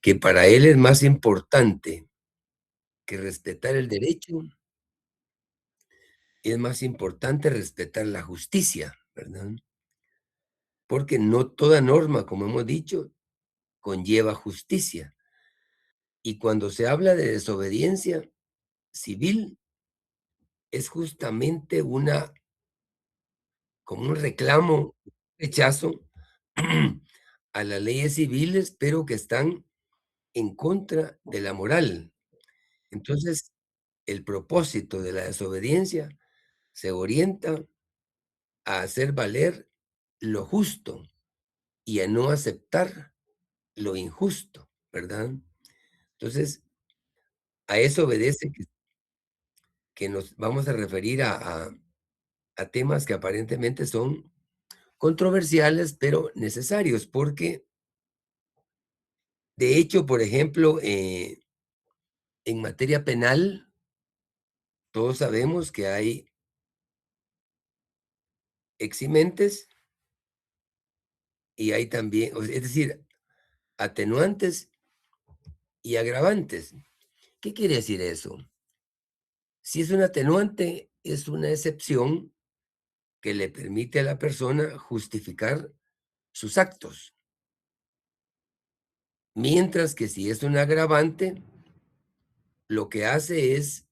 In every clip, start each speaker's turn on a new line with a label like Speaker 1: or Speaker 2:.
Speaker 1: que para él es más importante que respetar el derecho, es más importante respetar la justicia, ¿verdad? Porque no toda norma, como hemos dicho, conlleva justicia. Y cuando se habla de desobediencia civil, es justamente como un reclamo, rechazo a las leyes civiles, pero que están en contra de la moral. Entonces, el propósito de la desobediencia se orienta a hacer valer lo justo y a no aceptar lo injusto, ¿verdad? Entonces, a eso obedece que nos vamos a referir a temas que aparentemente son controversiales, pero necesarios, porque de hecho, por ejemplo, en materia penal, todos sabemos que hay eximentes y hay también, es decir, atenuantes y agravantes. ¿Qué quiere decir eso? Si es un atenuante, es una excepción que le permite a la persona justificar sus actos, mientras que si es un agravante, lo que hace es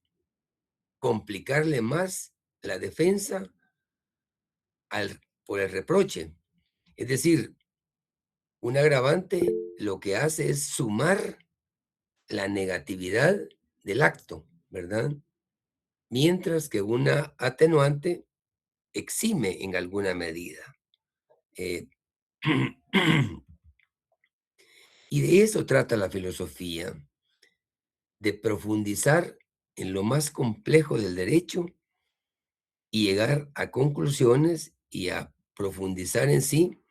Speaker 1: complicarle más la defensa por el reproche. Es decir, un agravante lo que hace es sumar la negatividad del acto, ¿verdad? Mientras que una atenuante exime en alguna medida. Eh, y de eso trata la filosofía, de profundizar en lo más complejo del derecho y llegar a conclusiones y a profundizar en sí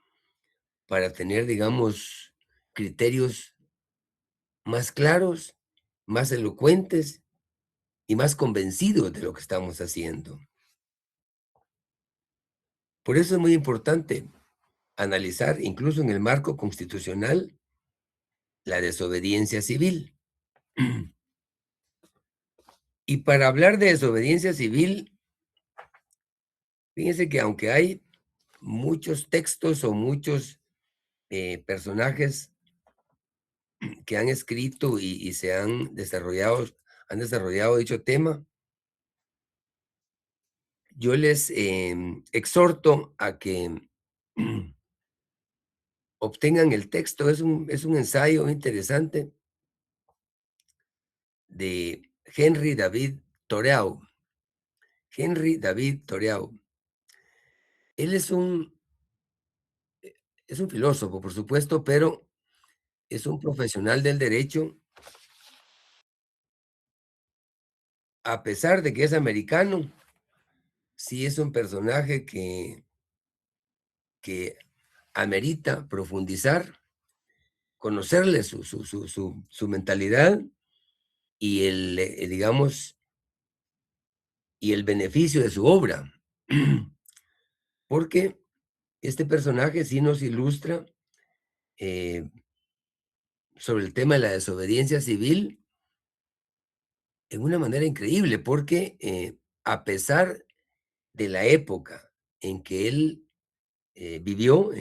Speaker 1: para tener, digamos, criterios más claros, más elocuentes y más convencidos de lo que estamos haciendo. Por eso es muy importante analizar, incluso en el marco constitucional, la desobediencia civil. Y para hablar de desobediencia civil, fíjense que aunque hay muchos textos o muchos personajes que han escrito y se han desarrollado dicho tema, yo les exhorto a que obtengan el texto. Es un ensayo interesante de Henry David Thoreau. Henry David Thoreau. Él es un filósofo, por supuesto, pero es un profesional del derecho, a pesar de que es americano, sí es un personaje que amerita profundizar, conocerle su mentalidad y digamos, y el beneficio de su obra. Porque este personaje sí nos ilustra eh, sobre el tema de la desobediencia civil en una manera increíble, porque a pesar de la época en que él vivió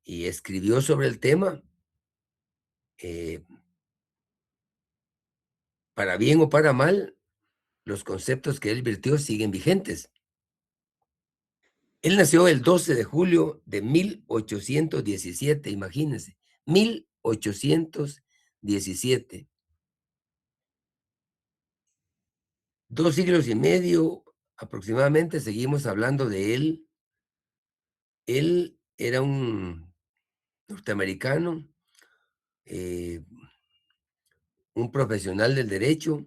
Speaker 1: y escribió sobre el tema, eh, para bien o para mal, los conceptos que él virtió siguen vigentes. Él nació el 12 de julio de 1817, imagínense, 1817. 2 siglos y medio aproximadamente seguimos hablando de él. Él era un norteamericano, eh, un profesional del derecho,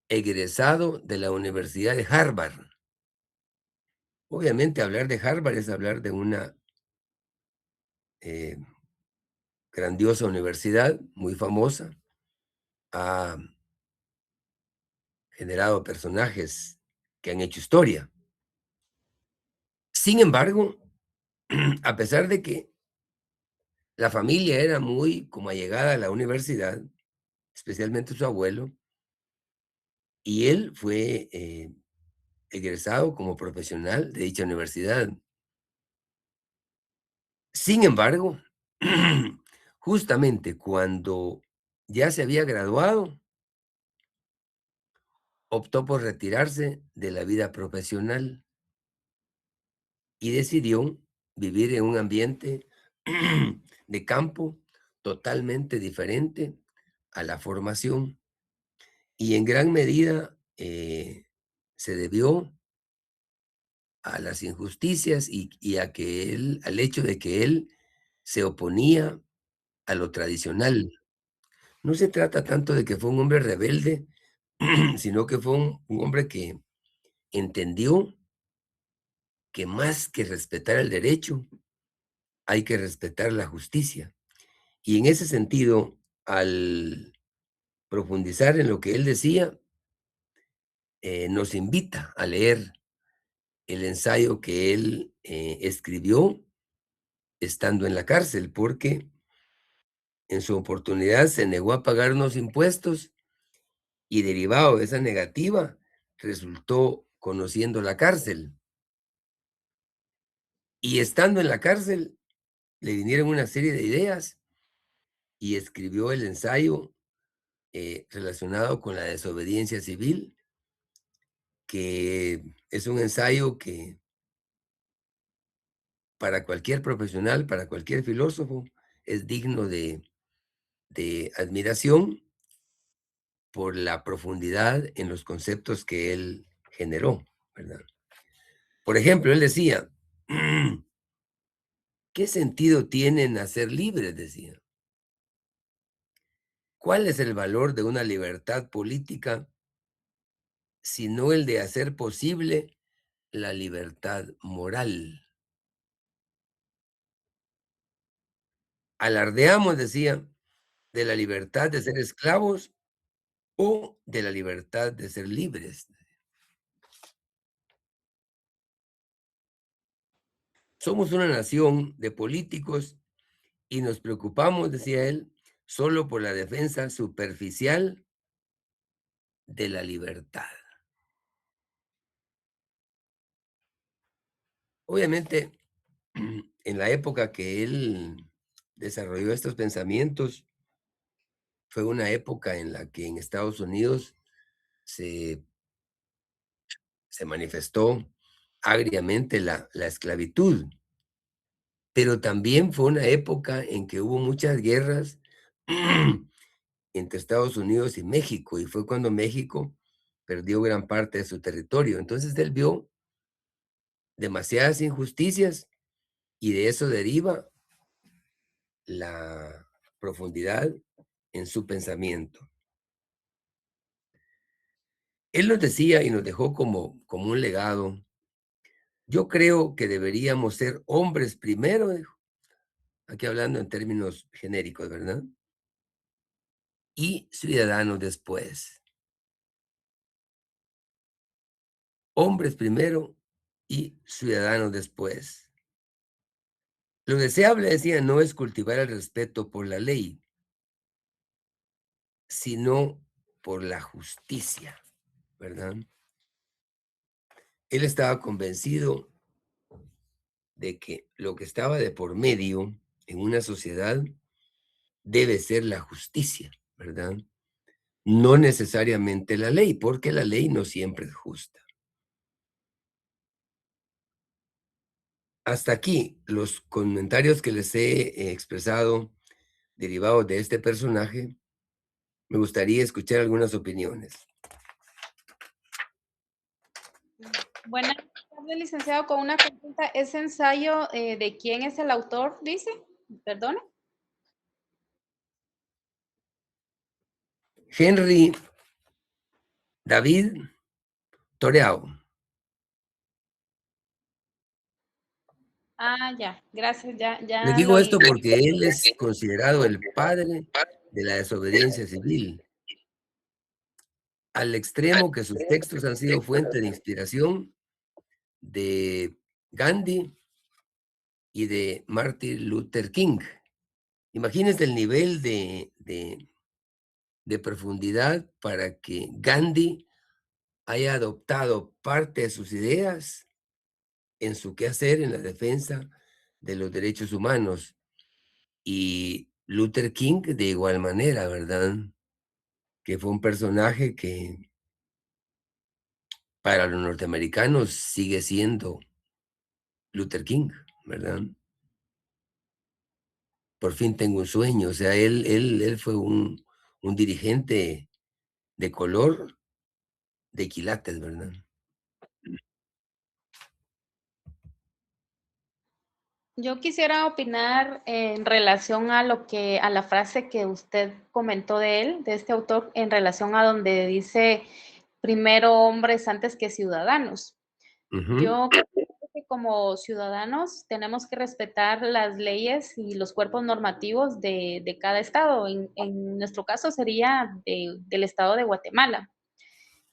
Speaker 1: egresado de la Universidad de Harvard. Obviamente hablar de Harvard es hablar de una eh, grandiosa universidad, muy famosa, ha generado personajes que han hecho historia. Sin embargo, a pesar de que La familia era muy como allegada a la universidad, especialmente su abuelo, y él fue, egresado como profesional de dicha universidad. Sin embargo, justamente cuando ya se había graduado, optó por retirarse de la vida profesional y decidió vivir en un ambiente de campo totalmente diferente a la formación y en gran medida se debió a las injusticias y a que él, al hecho de que él se oponía a lo tradicional. No se trata tanto de que fue un hombre rebelde, sino que fue un hombre que entendió que más que respetar el derecho, hay que respetar la justicia. Y en ese sentido, al profundizar en lo que él decía, nos invita a leer el ensayo que él escribió estando en la cárcel, porque en su oportunidad se negó a pagar unos impuestos y derivado de esa negativa, resultó conociendo la cárcel. Y estando en la cárcel, le vinieron una serie de ideas y escribió el ensayo relacionado con la desobediencia civil, que es un ensayo que para cualquier profesional, para cualquier filósofo, es digno de admiración por la profundidad en los conceptos que él generó, ¿verdad? Por ejemplo, él decía, ¿qué sentido tiene nacer libres? Decía. ¿Cuál es el valor de una libertad política sino el de hacer posible la libertad moral? Alardeamos, decía, de la libertad de ser esclavos o de la libertad de ser libres. Somos una nación de políticos y nos preocupamos, decía él, solo por la defensa superficial de la libertad. Obviamente, en la época que él desarrolló estos pensamientos, fue una época en la que en Estados Unidos se, se manifestó agriamente la esclavitud, pero también fue una época en que hubo muchas guerras entre Estados Unidos y México, y fue cuando México perdió gran parte de su territorio. Entonces él vio demasiadas injusticias y de eso deriva la profundidad en su pensamiento. Él nos decía y nos dejó como un legado. Yo creo que deberíamos ser hombres primero, dijo, aquí hablando en términos genéricos, ¿verdad? Y ciudadanos después. Hombres primero y ciudadanos después. Lo deseable, decía, no es cultivar el respeto por la ley, sino por la justicia, ¿verdad? Él estaba convencido de que lo que estaba de por medio en una sociedad debe ser la justicia, ¿verdad? No necesariamente la ley, porque la ley no siempre es justa. Hasta aquí los comentarios que les he expresado derivados de este personaje. Me gustaría escuchar algunas opiniones.
Speaker 2: Buenas tardes, licenciado. Con una consulta, ¿ese ensayo de quién es el autor, dice? Perdone.
Speaker 1: Henry David Thoreau.
Speaker 2: Ah, ya, gracias, ya,
Speaker 1: Les
Speaker 2: ya lo
Speaker 1: digo
Speaker 2: oí.
Speaker 1: esto porque él es considerado el padre de la desobediencia civil, al extremo que sus textos han sido fuente de inspiración de Gandhi y de Martin Luther King. Imagínense el nivel de profundidad para que Gandhi haya adoptado parte de sus ideas en su quehacer en la defensa de los derechos humanos. Y Luther King de igual manera, ¿verdad? Que fue un personaje que para los norteamericanos sigue siendo Luther King, ¿verdad? Por fin tengo un sueño, o sea, él fue un dirigente de color de quilates, ¿verdad?
Speaker 2: Yo quisiera opinar en relación a lo que a la frase que usted comentó de él, de este autor, en relación a donde dice primero hombres antes que ciudadanos.
Speaker 1: Ujú.
Speaker 2: Yo creo que como ciudadanos tenemos que respetar las leyes y los cuerpos normativos de cada estado. En nuestro caso sería del estado de Guatemala.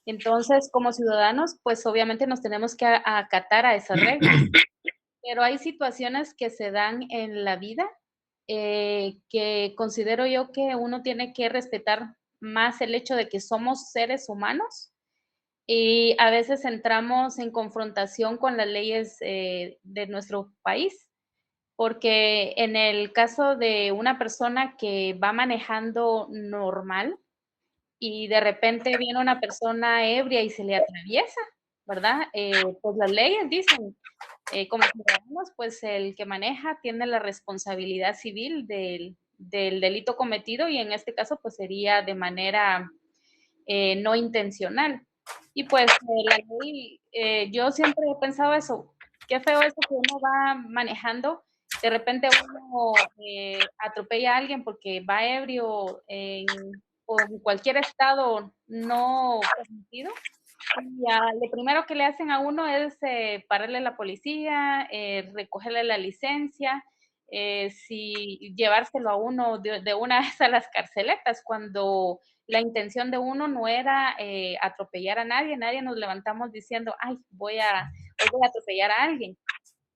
Speaker 2: Entonces, como ciudadanos, pues obviamente nos tenemos que acatar a esas reglas. Pero hay situaciones que se dan en la vida, que considero yo que uno tiene que respetar más el hecho de que somos seres humanos y a veces entramos en confrontación con las leyes, de nuestro país, porque en el caso de una persona que va manejando normal y de repente viene una persona ebria y se le atraviesa, ¿verdad? Pues las leyes dicen como ciudadanos, pues el que maneja tiene la responsabilidad civil del delito cometido y en este caso pues sería de manera no intencional. Y pues la ley, yo siempre he pensado eso, qué feo eso que uno va manejando, de repente uno atropella a alguien porque va ebrio o en cualquier estado no permitido y lo primero que le hacen a uno es pararle a la policía, recogerle la licencia, si llevárselo a uno de una vez a las carceletas, cuando la intención de uno no era atropellar a nadie, nadie nos levantamos diciendo, ay, hoy voy a atropellar a alguien.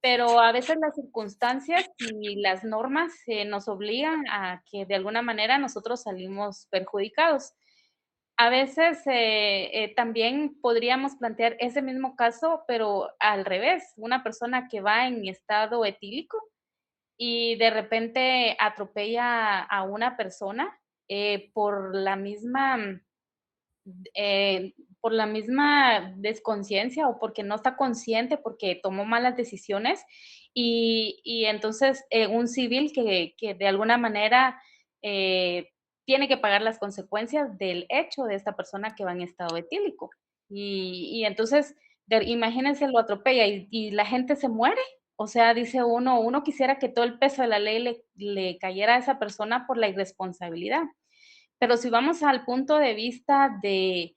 Speaker 2: Pero a veces las circunstancias y las normas nos obligan a que de alguna manera nosotros salimos perjudicados. A veces, también podríamos plantear ese mismo caso, pero al revés, una persona que va en estado etílico y de repente atropella a una persona, por la misma eh, por la misma desconciencia o porque no está consciente, porque tomó malas decisiones y entonces un civil que de alguna manera eh, tiene que pagar las consecuencias del hecho de esta persona que va en estado etílico. Y entonces, imagínense, lo atropella y la gente se muere. O sea, dice uno quisiera que todo el peso de la ley le cayera a esa persona por la irresponsabilidad. Pero si vamos al punto de vista de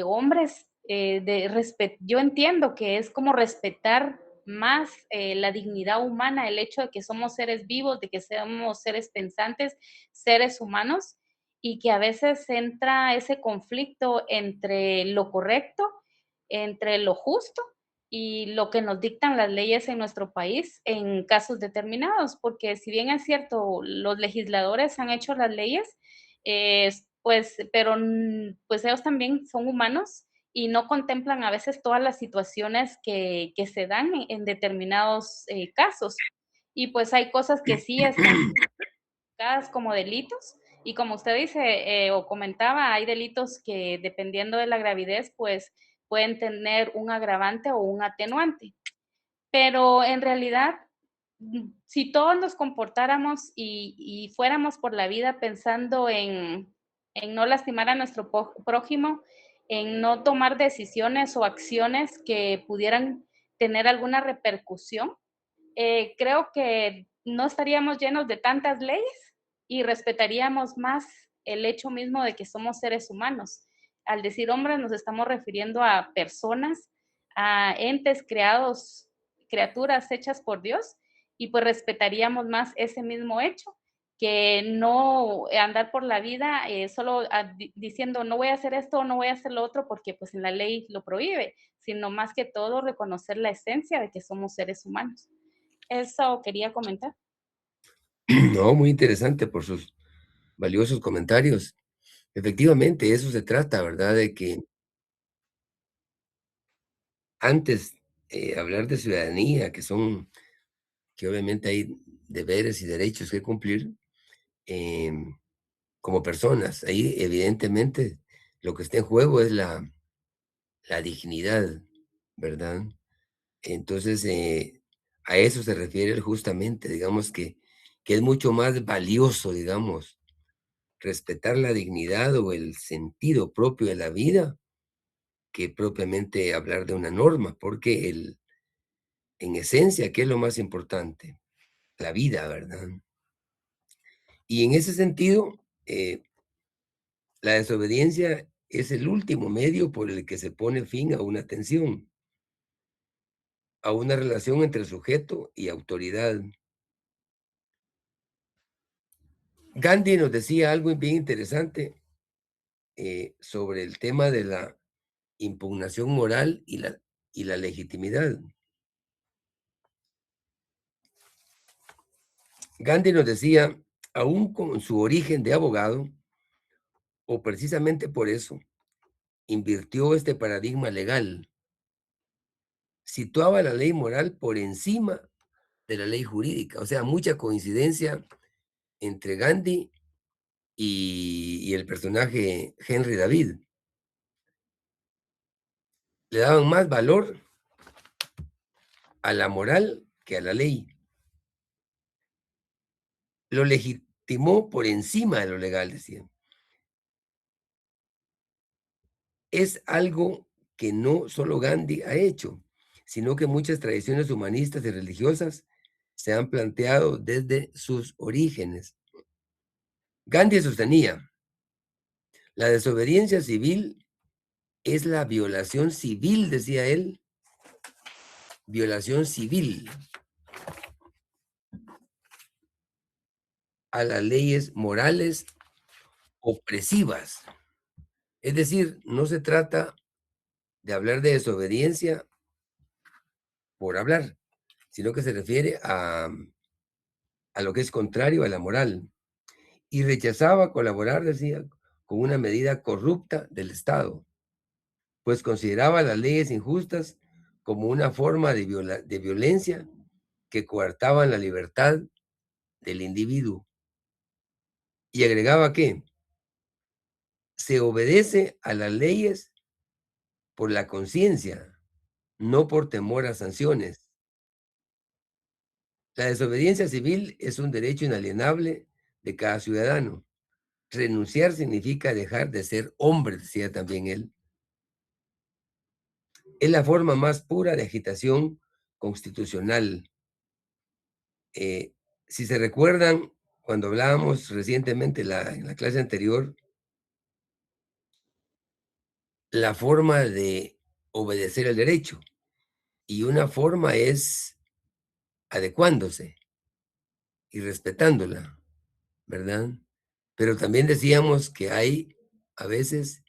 Speaker 2: hombres, yo entiendo que es como respetar más la dignidad humana, el hecho de que somos seres vivos, de que somos seres pensantes, seres humanos, y que a veces entra ese conflicto entre lo correcto, entre lo justo y lo que nos dictan las leyes en nuestro país en casos determinados, porque si bien es cierto, los legisladores han hecho las leyes, pues, pero pues ellos también son humanos y no contemplan a veces todas las situaciones que se dan en determinados casos. Y pues hay cosas que sí están clasificadas como delitos y como usted dice o comentaba, hay delitos que dependiendo de la gravidez, pues pueden tener un agravante o un atenuante. Pero en realidad, si todos nos comportáramos y fuéramos por la vida pensando en no lastimar a nuestro prójimo, en no tomar decisiones o acciones que pudieran tener alguna repercusión, creo que no estaríamos llenos de tantas leyes y respetaríamos más el hecho mismo de que somos seres humanos. Al decir hombres nos estamos refiriendo a personas, a entes creados, criaturas hechas por Dios, y pues respetaríamos más ese mismo hecho que no andar por la vida solo diciendo no voy a hacer esto o no voy a hacer lo otro porque pues en la ley lo prohíbe, sino más que todo reconocer la esencia de que somos seres humanos. Eso quería comentar.
Speaker 1: No, muy interesante por sus valiosos comentarios. Efectivamente, eso se trata, ¿verdad? De que antes, hablar de ciudadanía, que obviamente hay deberes y derechos que cumplir, em, como personas. Ahí, evidentemente, lo que está en juego es la dignidad, ¿verdad? Entonces, a eso se refiere él justamente, digamos que es mucho más valioso, digamos, respetar la dignidad o el sentido propio de la vida que propiamente hablar de una norma, porque en esencia, ¿qué es lo más importante? La vida, ¿verdad? Y en ese sentido, la desobediencia es el último medio por el que se pone fin a una tensión, a una relación entre sujeto y autoridad. Gandhi nos decía algo bien interesante sobre el tema de la impugnación moral y la legitimidad. Gandhi nos decía, aún con su origen de abogado, o precisamente por eso, invirtió este paradigma legal, situaba la ley moral por encima de la ley jurídica. O sea, mucha coincidencia entre Gandhi y el personaje Henry David. Le daban más valor a la moral que a la ley. Lo legitimó por encima de lo legal, decían. Es algo que no solo Gandhi ha hecho, sino que muchas tradiciones humanistas y religiosas se han planteado desde sus orígenes. Gandhi sostenía, la desobediencia civil es la violación civil, decía él, violación civil a las leyes morales opresivas. Es decir, no se trata de hablar de desobediencia por hablar, sino que se refiere a lo que es contrario a la moral. Y rechazaba colaborar, decía, con una medida corrupta del Estado, pues consideraba las leyes injustas como una forma de violencia que coartaban la libertad del individuo. Y agregaba que se obedece a las leyes por la conciencia, no por temor a sanciones. La desobediencia civil es un derecho inalienable de cada ciudadano. Renunciar significa dejar de ser hombre, decía también él. Es la forma más pura de agitación constitucional. Eh, si se recuerdan, cuando hablábamos recientemente en la clase anterior, la forma de obedecer el derecho y una forma es adecuándose y respetándola, ¿verdad? Pero también decíamos que hay a veces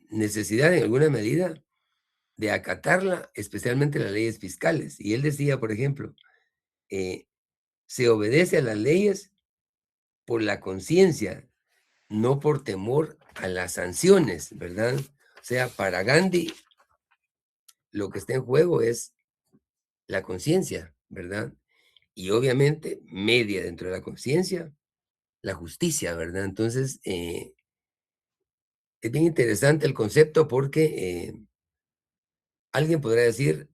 Speaker 1: necesidad en alguna medida de acatarla, especialmente las leyes fiscales. Y él decía, por ejemplo, eh, se obedece a las leyes por la conciencia, no por temor a las sanciones, ¿verdad? O sea, para Gandhi lo que está en juego es la conciencia, ¿verdad? Y obviamente media dentro de la conciencia, la justicia, ¿verdad? Entonces, es bien interesante el concepto porque alguien podrá decir,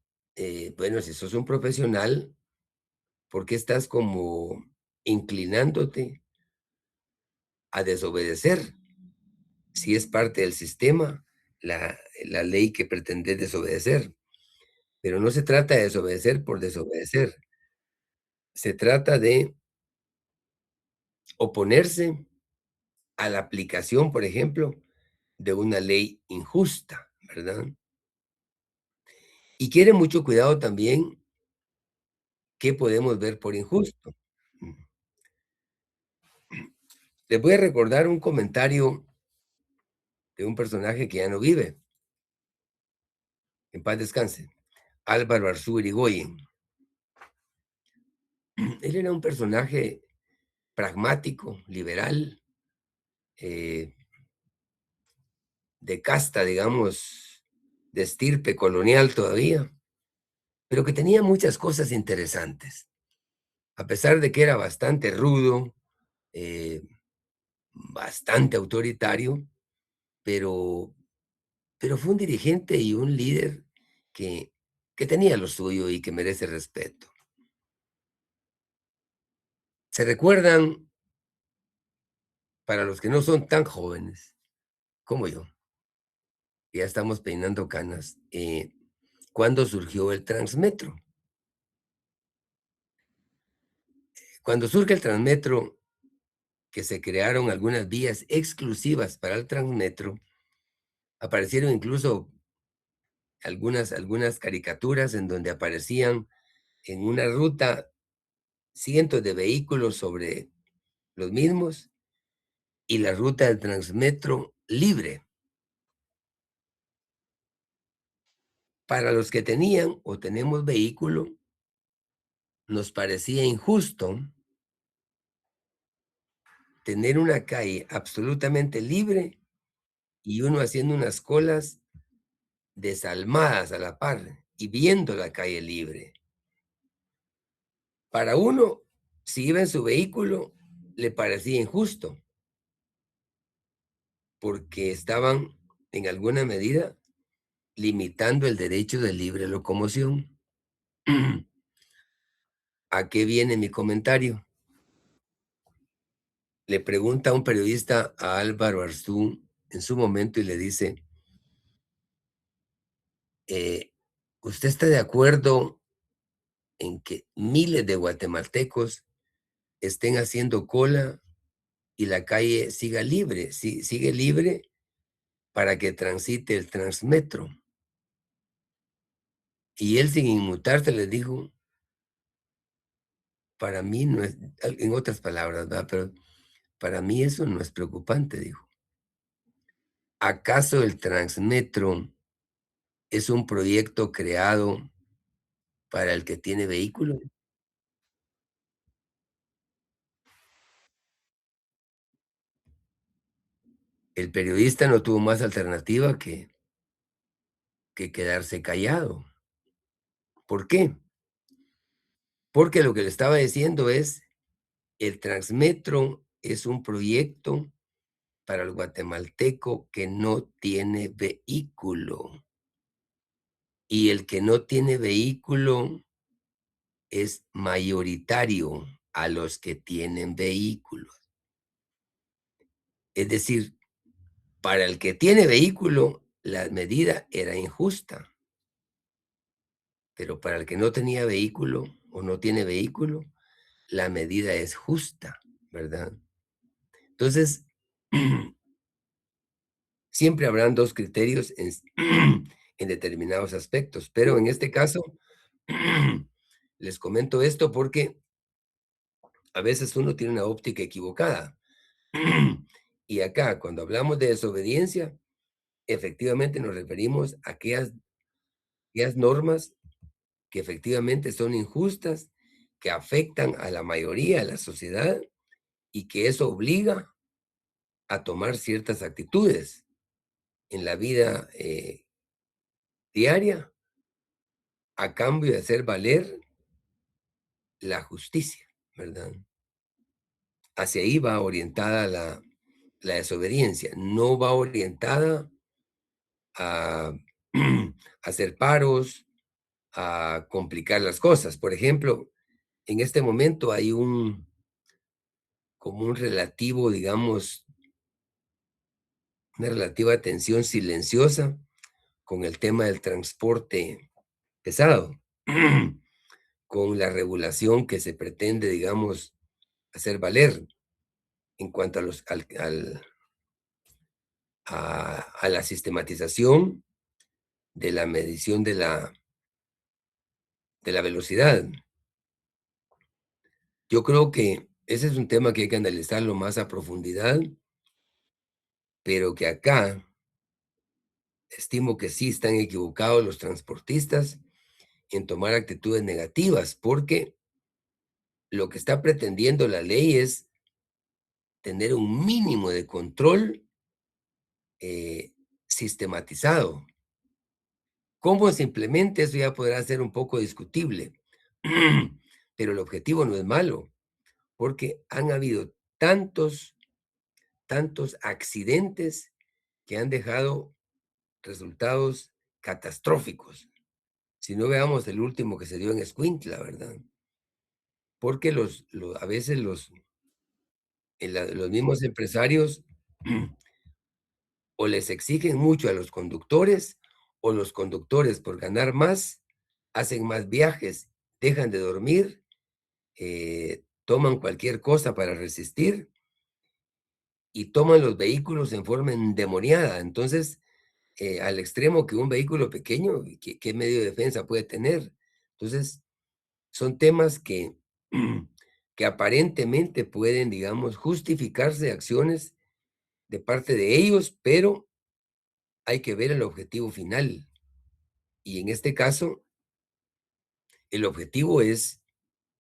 Speaker 1: bueno, si sos un profesional, ¿por qué estás como inclinándote a desobedecer? Si es parte del sistema, la ley que pretendes desobedecer. Pero no se trata de desobedecer por desobedecer. Se trata de oponerse a la aplicación, por ejemplo, de una ley injusta, ¿verdad? Y quiere mucho cuidado también qué podemos ver por injusto. Mm. Les voy a recordar un comentario de un personaje que ya no vive, en paz descanse, Álvaro Arzú Irigoyen. Él era un personaje pragmático, liberal, eh, de casta, digamos, de estirpe colonial todavía, pero que tenía muchas cosas interesantes. A pesar de que era bastante rudo, eh, bastante autoritario, pero fue un dirigente y un líder que tenía lo suyo y que merece respeto. Se recuerdan, para los que no son tan jóvenes como yo, que ya estamos peinando canas, cuándo surgió el Transmetro. Cuando surge el Transmetro, que se crearon algunas vías exclusivas para el Transmetro, aparecieron incluso algunas caricaturas en donde aparecían en una ruta cientos de vehículos sobre los mismos y la ruta del Transmetro libre. Para los que tenían o tenemos vehículo, nos parecía injusto tener una calle absolutamente libre y uno haciendo unas colas desalmadas a la par y viendo la calle libre. Para uno, si iba en su vehículo, le parecía injusto, porque estaban en alguna medida limitando el derecho de libre locomoción. ¿A qué viene mi comentario? Le pregunta un periodista a Álvaro Arzú en su momento y le dice, ¿usted está de acuerdo en que miles de guatemaltecos estén haciendo cola y la calle siga libre, sigue libre para que transite el Transmetro? Y él, sin inmutarse, le dijo, para mí no es, en otras palabras, ¿verdad? Pero para mí eso no es preocupante, dijo. ¿Acaso el Transmetro es un proyecto creado para el que tiene vehículo? El periodista no tuvo más alternativa que quedarse callado. ¿Por qué? Porque lo que le estaba diciendo es, el Transmetro es un proyecto para el guatemalteco que no tiene vehículo. Y el que no tiene vehículo es mayoritario a los que tienen vehículos. Es decir, para el que tiene vehículo, la medida era injusta, pero para el que no tenía vehículo o no tiene vehículo, la medida es justa, ¿verdad? Entonces, siempre habrán 2 criterios en en determinados aspectos, pero en este caso, les comento esto porque a veces uno tiene una óptica equivocada. Y acá, cuando hablamos de desobediencia, efectivamente nos referimos a aquellas normas que efectivamente son injustas, que afectan a la mayoría de la sociedad y que eso obliga a tomar ciertas actitudes en la vida diaria a cambio de hacer valer la justicia, ¿verdad? Hacia ahí va orientada la desobediencia, no va orientada a hacer paros, a complicar las cosas. Por ejemplo, en este momento hay como un relativo, digamos, una relativa tensión silenciosa con el tema del transporte pesado, con la regulación que se pretende, digamos, hacer valer en cuanto a a la sistematización de la medición de la velocidad. Yo creo que ese es un tema que hay que analizarlo más a profundidad, pero que acá estimo que sí están equivocados los transportistas en tomar actitudes negativas, porque lo que está pretendiendo la ley es tener un mínimo de control eh, sistematizado. ¿Cómo se implemente eso ya podrá ser un poco discutible? Pero el objetivo no es malo, porque han habido tantos accidentes que han dejado resultados catastróficos. Si no veamos el último que se dio en Escuintla, ¿verdad? Porque a veces los mismos empresarios o les exigen mucho a los conductores, o los conductores por ganar más, hacen más viajes, dejan de dormir, toman cualquier cosa para resistir y toman los vehículos en forma endemoniada. Entonces, al extremo que un vehículo pequeño, ¿qué medio de defensa puede tener? Entonces, son temas que aparentemente pueden, digamos, justificarse acciones de parte de ellos, pero hay que ver el objetivo final. Y en este caso, el objetivo es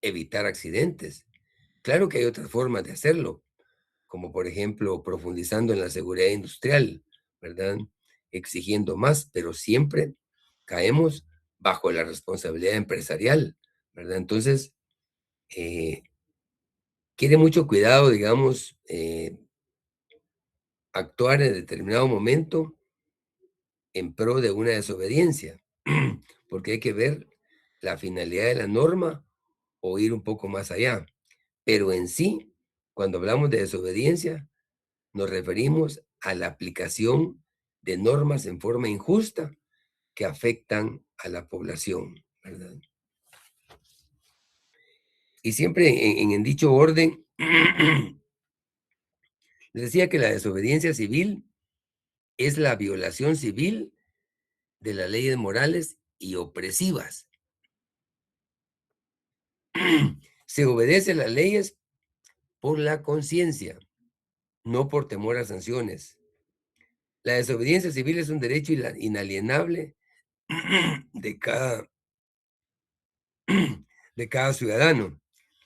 Speaker 1: evitar accidentes. Claro que hay otras formas de hacerlo, como por ejemplo profundizando en la seguridad industrial, ¿verdad? Exigiendo más, pero siempre caemos bajo la responsabilidad empresarial, ¿verdad? Entonces, eh, quiere mucho cuidado, digamos, actuar en determinado momento en pro de una desobediencia, porque hay que ver la finalidad de la norma o ir un poco más allá. Pero en sí, cuando hablamos de desobediencia, nos referimos a la aplicación de normas en forma injusta que afectan a la población, ¿verdad? Y siempre en dicho orden, les decía que la desobediencia civil es la violación civil de las leyes morales y opresivas. Se obedece las leyes por la conciencia, no por temor a sanciones. La desobediencia civil es un derecho inalienable de cada, de cada ciudadano.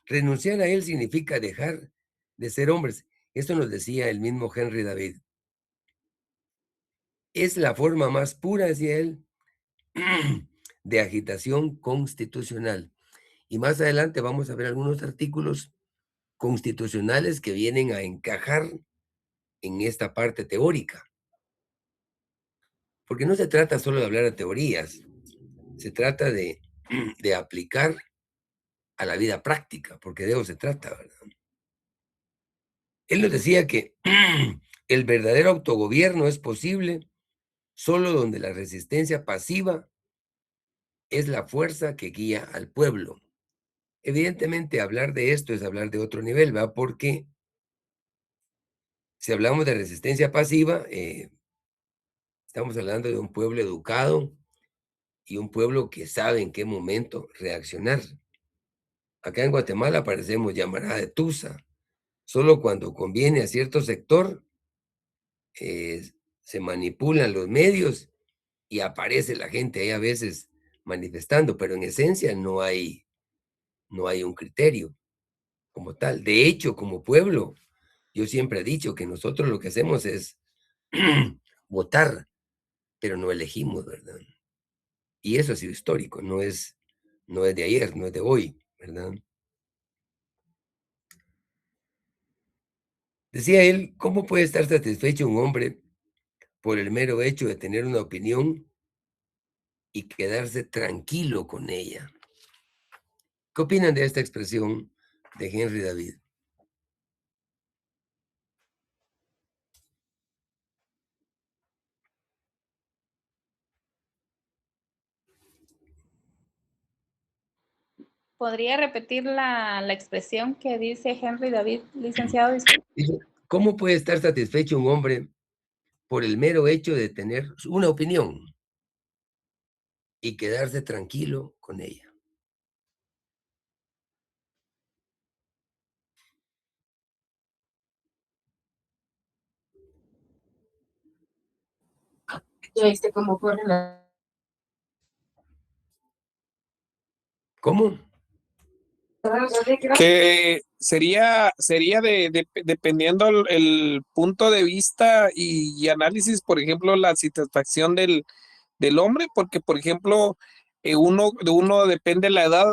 Speaker 1: Renunciar a él significa dejar de ser hombres. Esto nos decía el mismo Henry David. Es la forma más pura, decía él, de agitación constitucional. Y más adelante vamos a ver algunos artículos constitucionales que vienen a encajar en esta parte teórica. Porque no se trata solo de hablar de teorías, se trata de aplicar a la vida práctica, porque de eso se trata, ¿verdad? Él nos decía que el verdadero autogobierno es posible solo donde la resistencia pasiva es la fuerza que guía al pueblo. Evidentemente, hablar de esto es hablar de otro nivel, ¿va? Porque si hablamos de resistencia pasiva, estamos hablando de un pueblo educado y un pueblo que sabe en qué momento reaccionar. Acá en Guatemala parecemos llamarada de Tusa. Solo cuando conviene a cierto sector, eh, se manipulan los medios y aparece la gente ahí a veces manifestando, pero en esencia no hay un criterio como tal. De hecho, como pueblo, yo siempre he dicho que nosotros lo que hacemos es votar, pero no elegimos, ¿verdad? Y eso ha sido histórico, no es de ayer, no es de hoy, ¿verdad? Decía él, ¿cómo puede estar satisfecho un hombre por el mero hecho de tener una opinión y quedarse tranquilo con ella? ¿Qué opinan de esta expresión de Henry David?
Speaker 2: ¿Podría repetir la expresión que dice Henry David, licenciado? Disculpe.
Speaker 1: Dice, ¿cómo puede estar satisfecho un hombre por el mero hecho de tener una opinión y quedarse tranquilo con ella?
Speaker 2: ¿Ya viste cómo corre la...
Speaker 1: ¿Cómo?
Speaker 3: Que sería dependiendo el punto de vista y análisis, por ejemplo, la satisfacción del hombre, porque, por ejemplo, de uno depende la edad.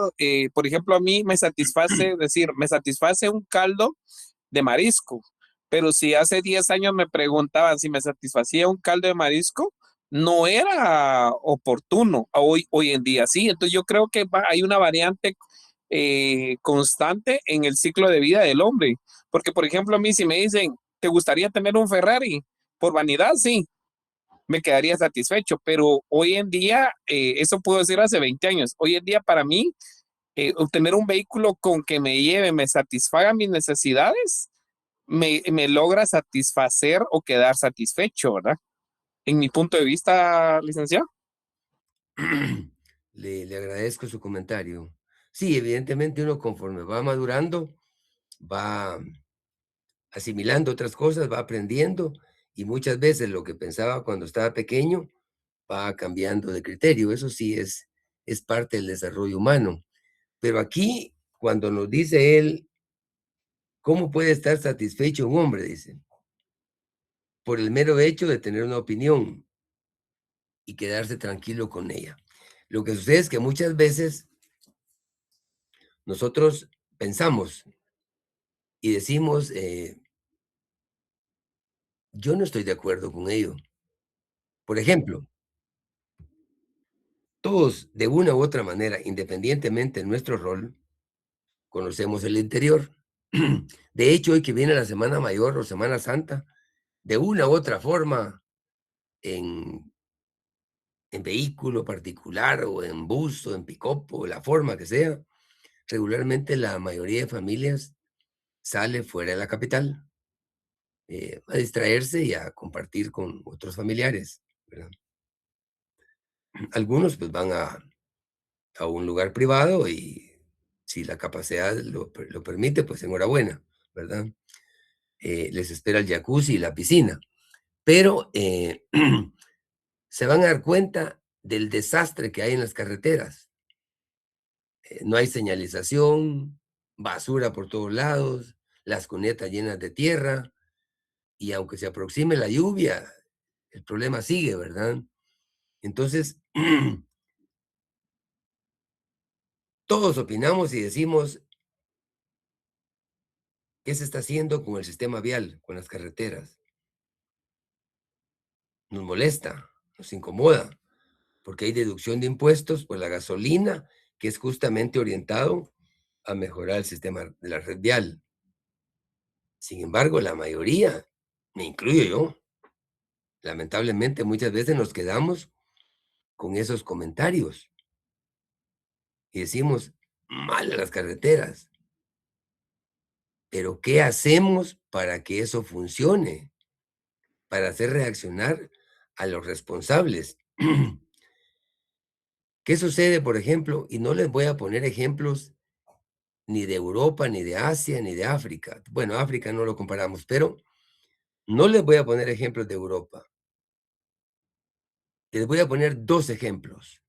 Speaker 3: Por ejemplo, a mí me satisface, decir, me satisface un caldo de marisco, pero si hace 10 años me preguntaban si me satisfacía un caldo de marisco, no era oportuno. Hoy en día sí. Entonces yo creo que hay una variante constante en el ciclo de vida del hombre. Porque, por ejemplo, a mí si me dicen, ¿te gustaría tener un Ferrari? Por vanidad, sí, me quedaría satisfecho, pero hoy en día, eso puedo decir hace 20 años, hoy en día para mí, obtener un vehículo con que me lleve, me satisfaga mis necesidades, me logra satisfacer o quedar satisfecho, ¿verdad? En mi punto de vista, licenciado.
Speaker 1: Le agradezco su comentario. Sí, evidentemente uno conforme va madurando, va asimilando otras cosas, va aprendiendo y muchas veces lo que pensaba cuando estaba pequeño va cambiando de criterio. Eso sí es parte del desarrollo humano. Pero aquí, cuando nos dice él, ¿cómo puede estar satisfecho un hombre? Dice, por el mero hecho de tener una opinión y quedarse tranquilo con ella. Lo que sucede es que muchas veces nosotros pensamos y decimos, yo no estoy de acuerdo con ello. Por ejemplo, todos de una u otra manera, independientemente de nuestro rol, conocemos el interior. De hecho, hoy que viene la Semana Mayor o Semana Santa, de una u otra forma, en, en vehículo particular o en bus o en pick-up o la forma que sea, regularmente la mayoría de familias sale fuera de la capital a distraerse y a compartir con otros familiares, ¿verdad? Algunos pues van a un lugar privado y si la capacidad lo permite, pues enhorabuena, ¿verdad? Les espera el jacuzzi y la piscina, pero se van a dar cuenta del desastre que hay en las carreteras. No hay señalización, basura por todos lados, las cunetas llenas de tierra, y aunque se aproxime la lluvia, el problema sigue, ¿verdad? Entonces, todos opinamos y decimos, ¿qué se está haciendo con el sistema vial, con las carreteras? Nos molesta, nos incomoda, porque hay deducción de impuestos por la gasolina, que es justamente orientado a mejorar el sistema de la red vial. Sin embargo, la mayoría, me incluyo yo, lamentablemente muchas veces nos quedamos con esos comentarios y decimos, mal las carreteras, pero ¿qué hacemos para que eso funcione? Para hacer reaccionar a los responsables. ¿Qué sucede, por ejemplo? Y no les voy a poner ejemplos ni de Europa, ni de Asia, ni de África. Bueno, África no lo comparamos, pero no les voy a poner ejemplos de Europa. Les voy a poner dos ejemplos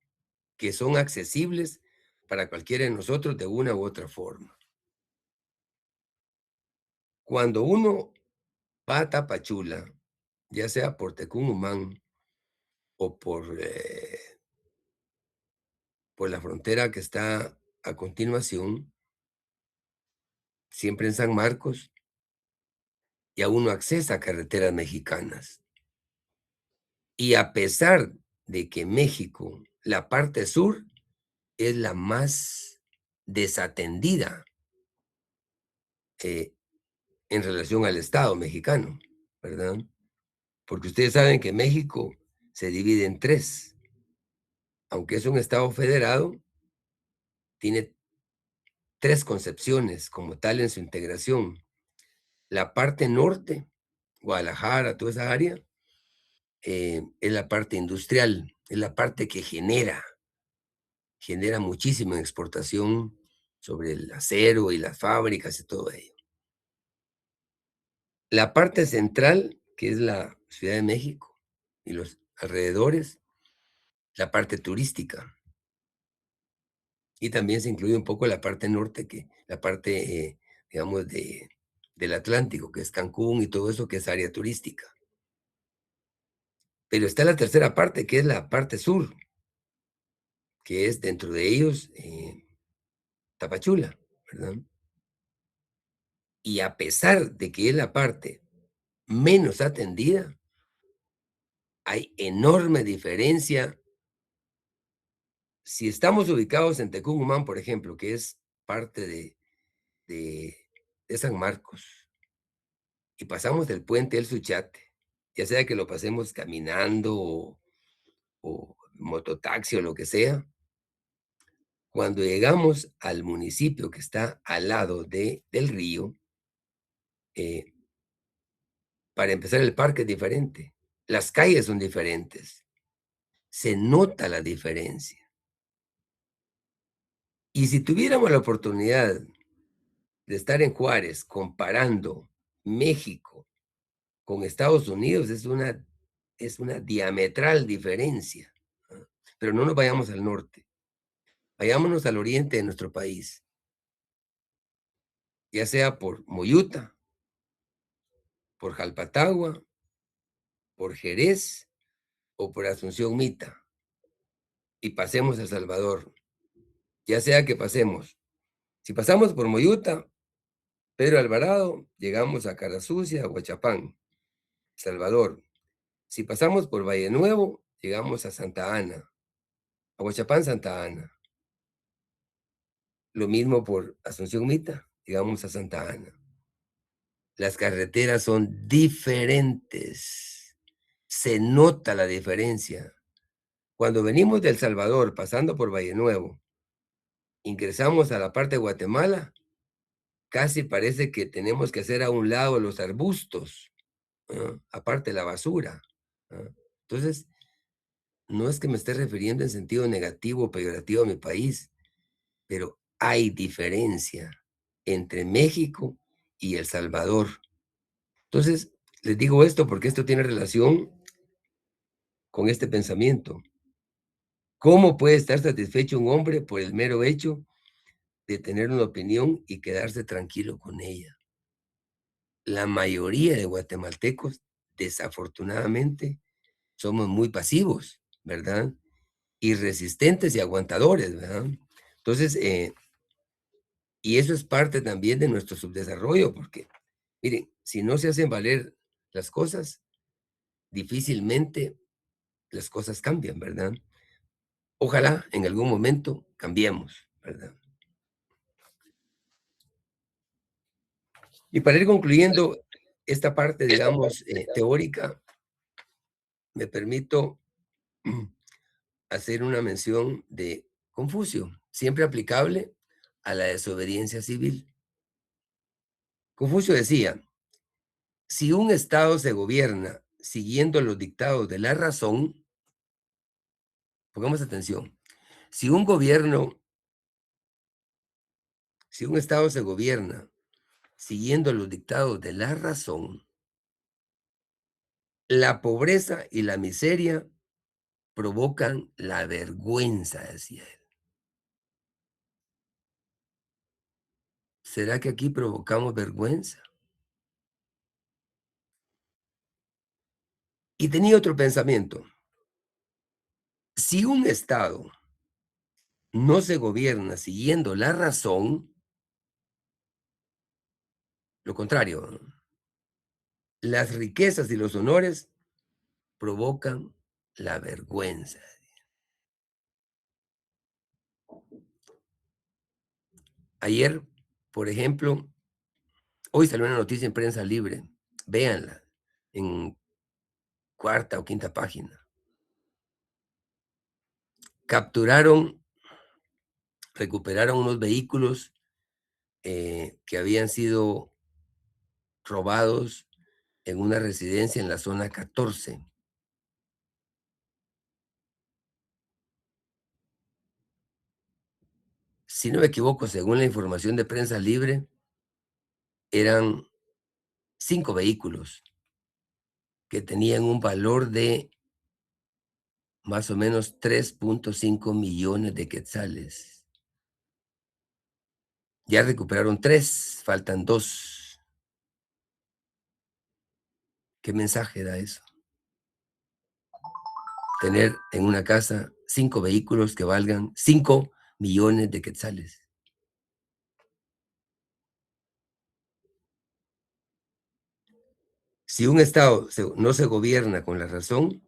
Speaker 1: que son accesibles para cualquiera de nosotros de una u otra forma. Cuando uno va a Tapachula, ya sea por Tecumumán o por la frontera que está a continuación, siempre en San Marcos, y a uno accesa a carreteras mexicanas. Y a pesar de que México, la parte sur, es la más desatendida eh, en relación al Estado mexicano, ¿verdad? Porque ustedes saben que México se divide en tres. Aunque es un Estado federado, tiene tres concepciones como tal en su integración. La parte norte, Guadalajara, toda esa área, es la parte industrial, es la parte que genera muchísima exportación sobre el acero y las fábricas y todo ello. La parte central, que es la Ciudad de México y los alrededores, la parte turística. Y también se incluye un poco la parte norte, que la parte, digamos, del Atlántico, que es Cancún y todo eso, que es área turística. Pero está la tercera parte, que es la parte sur, que es dentro de ellos Tapachula, ¿verdad? Y a pesar de que es la parte menos atendida, hay enorme diferencia. Si estamos ubicados en Tecumumán, por ejemplo, que es parte de, de San Marcos, y pasamos del puente El Suchate, ya sea que lo pasemos caminando o mototaxi o lo que sea, cuando llegamos al municipio que está al lado del río, eh, para empezar el parque es diferente, las calles son diferentes, se nota la diferencia. Y si tuviéramos la oportunidad de estar en Juárez comparando México con Estados Unidos, es una diametral diferencia, ¿ah? Pero no nos vayamos al norte, vayámonos al oriente de nuestro país, ya sea por Moyuta, por Jalpatagua, por Jerez o por Asunción Mita, y pasemos a El Salvador, ya sea que pasemos, si pasamos por Moyuta, Pedro Alvarado, llegamos a Carasucia, Huachapán, Salvador. Si pasamos por Valle Nuevo, llegamos a Santa Ana, a Huachapán, Santa Ana. Lo mismo por Asunción Mita, llegamos a Santa Ana. Las carreteras son diferentes. Se nota la diferencia. Cuando venimos de El Salvador, pasando por Valle Nuevo, ingresamos a la parte de Guatemala, casi parece que tenemos que hacer a un lado los arbustos, aparte la basura. Entonces, no es que me esté refiriendo en sentido negativo o peyorativo a mi país, pero hay diferencia entre México y El Salvador. Entonces, les digo esto porque esto tiene relación con este pensamiento. ¿Cómo puede estar satisfecho un hombre por el mero hecho de tener una opinión y quedarse tranquilo con ella? La mayoría de guatemaltecos, desafortunadamente, somos muy pasivos, ¿verdad? Y resistentes y aguantadores, ¿verdad? Entonces, y eso es parte también de nuestro subdesarrollo, porque, miren, si no se hacen valer las cosas, difícilmente las cosas cambian, ¿verdad? Ojalá en algún momento cambiemos, ¿verdad? Y para ir concluyendo esta parte, digamos, teórica, me permito hacer una mención de Confucio, siempre aplicable a la desobediencia civil. Confucio decía, si un Estado se gobierna siguiendo los dictados de la razón, pongamos atención, si un gobierno, si un Estado se gobierna siguiendo los dictados de la razón, la pobreza y la miseria provocan la vergüenza, decía él. ¿Será que aquí provocamos vergüenza? Y tenía otro pensamiento. Si un Estado no se gobierna siguiendo la razón, lo contrario, ¿no? Las riquezas y los honores provocan la vergüenza. Ayer, por ejemplo, hoy salió una noticia en Prensa Libre, véanla, en cuarta o quinta página. Capturaron, recuperaron unos vehículos que habían sido robados en una residencia en la zona 14. Si no me equivoco, según la información de Prensa Libre, eran 5 vehículos que tenían un valor de más o menos 3.5 millones de quetzales. Ya recuperaron 3, faltan 2. ¿Qué mensaje da eso? Tener en una casa 5 vehículos que valgan 5 millones de quetzales. Si un Estado no se gobierna con la razón,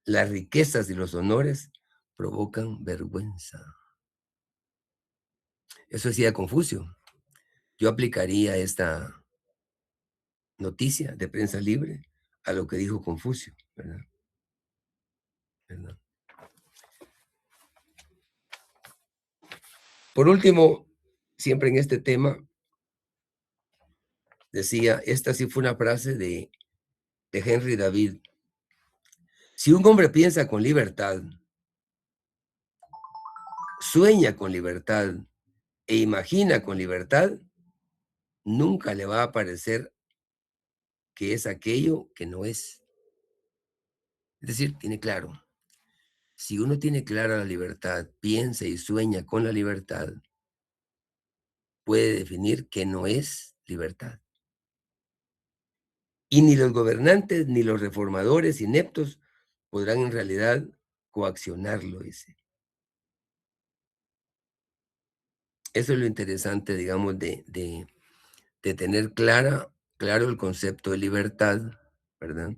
Speaker 1: las riquezas y los honores provocan vergüenza. Eso decía Confucio. Yo aplicaría esta noticia de prensa libre a lo que dijo Confucio, ¿verdad? ¿Verdad? Por último, siempre en este tema, decía, esta sí fue una frase de Henry David. Si un hombre piensa con libertad, sueña con libertad e imagina con libertad, nunca le va a parecer que es aquello que no es. Es decir, tiene claro. Si uno tiene clara la libertad, piensa y sueña con la libertad, puede definir que no es libertad. Y ni los gobernantes ni los reformadores ineptos podrán en realidad coaccionarlo, dice. Eso es lo interesante, digamos, de tener claro el concepto de libertad, ¿verdad?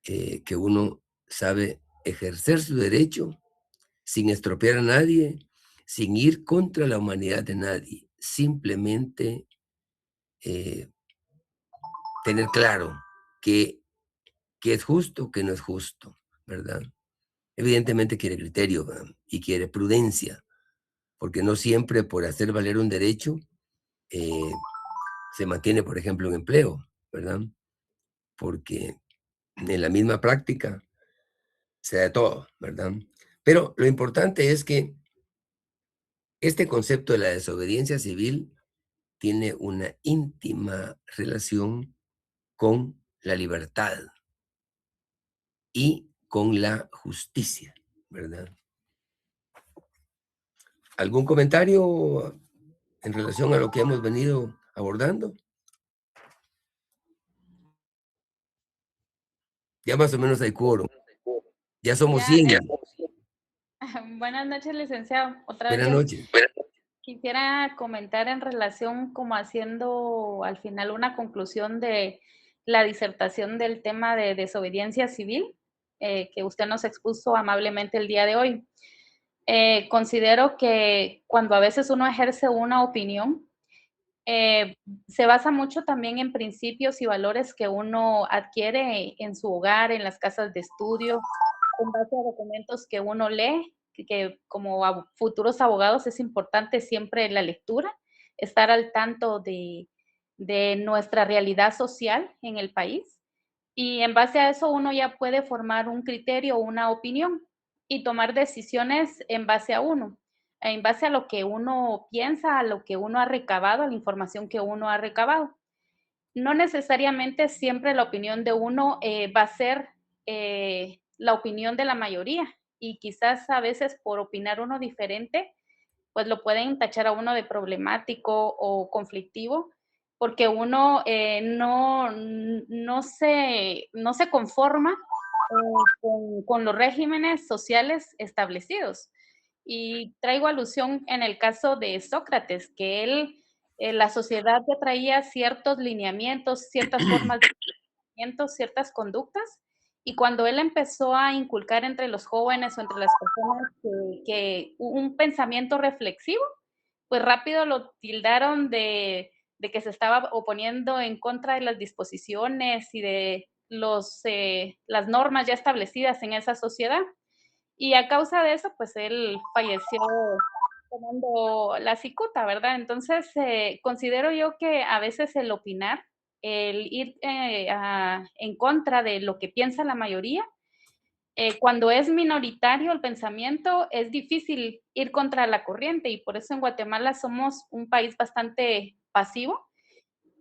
Speaker 1: Que uno sabe ejercer su derecho sin estropear a nadie, sin ir contra la humanidad de nadie, simplemente tener claro que es justo, que no es justo, ¿verdad? Evidentemente quiere criterio, ¿verdad? Y quiere prudencia, porque no siempre por hacer valer un derecho eh, se mantiene, por ejemplo, un empleo, ¿verdad? Porque en la misma práctica se da todo, ¿verdad? Pero lo importante es que este concepto de la desobediencia civil tiene una íntima relación con la libertad y con la justicia, ¿verdad? ¿Algún comentario en relación a lo que hemos venido abordando? Ya más o menos hay quórum. Ya somos
Speaker 2: Ya,
Speaker 1: 100.
Speaker 2: buenas noches, licenciado. Otra vez
Speaker 1: Buenas
Speaker 2: yo
Speaker 1: noches.
Speaker 2: quisiera comentar en relación como haciendo al final una conclusión de la disertación del tema de desobediencia civil que usted nos expuso amablemente el día de hoy. Considero que cuando a veces uno ejerce una opinión, eh, se basa mucho también en principios y valores que uno adquiere en su hogar, en las casas de estudio, en base a documentos que uno lee, que como futuros abogados es importante siempre la lectura, estar al tanto de nuestra realidad social en el país. Y en base a eso uno ya puede formar un criterio, una opinión y tomar decisiones en base a uno, en base a lo que uno piensa, a lo que uno ha recabado, a la información que uno ha recabado. No necesariamente siempre la opinión de uno va a ser la opinión de la mayoría y quizás a veces por opinar uno diferente, pues lo pueden tachar a uno de problemático o conflictivo, porque uno no se conforma con los regímenes sociales establecidos. Y traigo alusión en el caso de Sócrates, que él, la sociedad ya traía ciertos lineamientos, ciertas formas de pensamiento, ciertas conductas, y cuando él empezó a inculcar entre los jóvenes o entre las personas que un pensamiento reflexivo, pues rápido lo tildaron de que se estaba oponiendo en contra de las disposiciones y de las normas ya establecidas en esa sociedad. Y a causa de eso, pues él falleció tomando la cicuta, ¿verdad? Entonces, considero yo que a veces el opinar, el ir en contra de lo que piensa la mayoría, cuando es minoritario el pensamiento, es difícil ir contra la corriente y por eso en Guatemala somos un país bastante pasivo,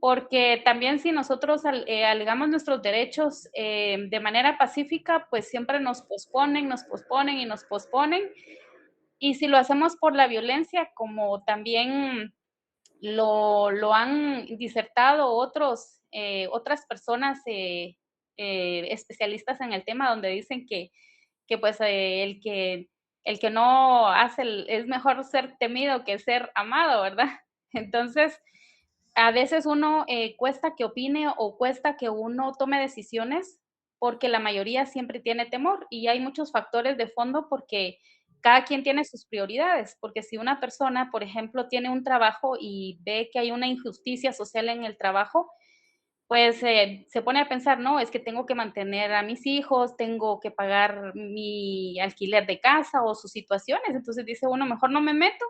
Speaker 2: porque también si nosotros alegamos nuestros derechos de manera pacífica, pues siempre nos posponen, nos posponen y nos posponen. Y si lo hacemos por la violencia, como también lo han disertado otras personas especialistas en el tema, donde dicen que pues el que no hace, es mejor ser temido que ser amado, ¿verdad? Entonces, a veces uno cuesta que opine o cuesta que uno tome decisiones porque la mayoría siempre tiene temor y hay muchos factores de fondo porque cada quien tiene sus prioridades, porque si una persona, por ejemplo, tiene un trabajo y ve que hay una injusticia social en el trabajo, pues, se pone a pensar, no, es que tengo que mantener a mis hijos, tengo que pagar mi alquiler de casa o sus situaciones. Entonces dice uno, mejor no me meto,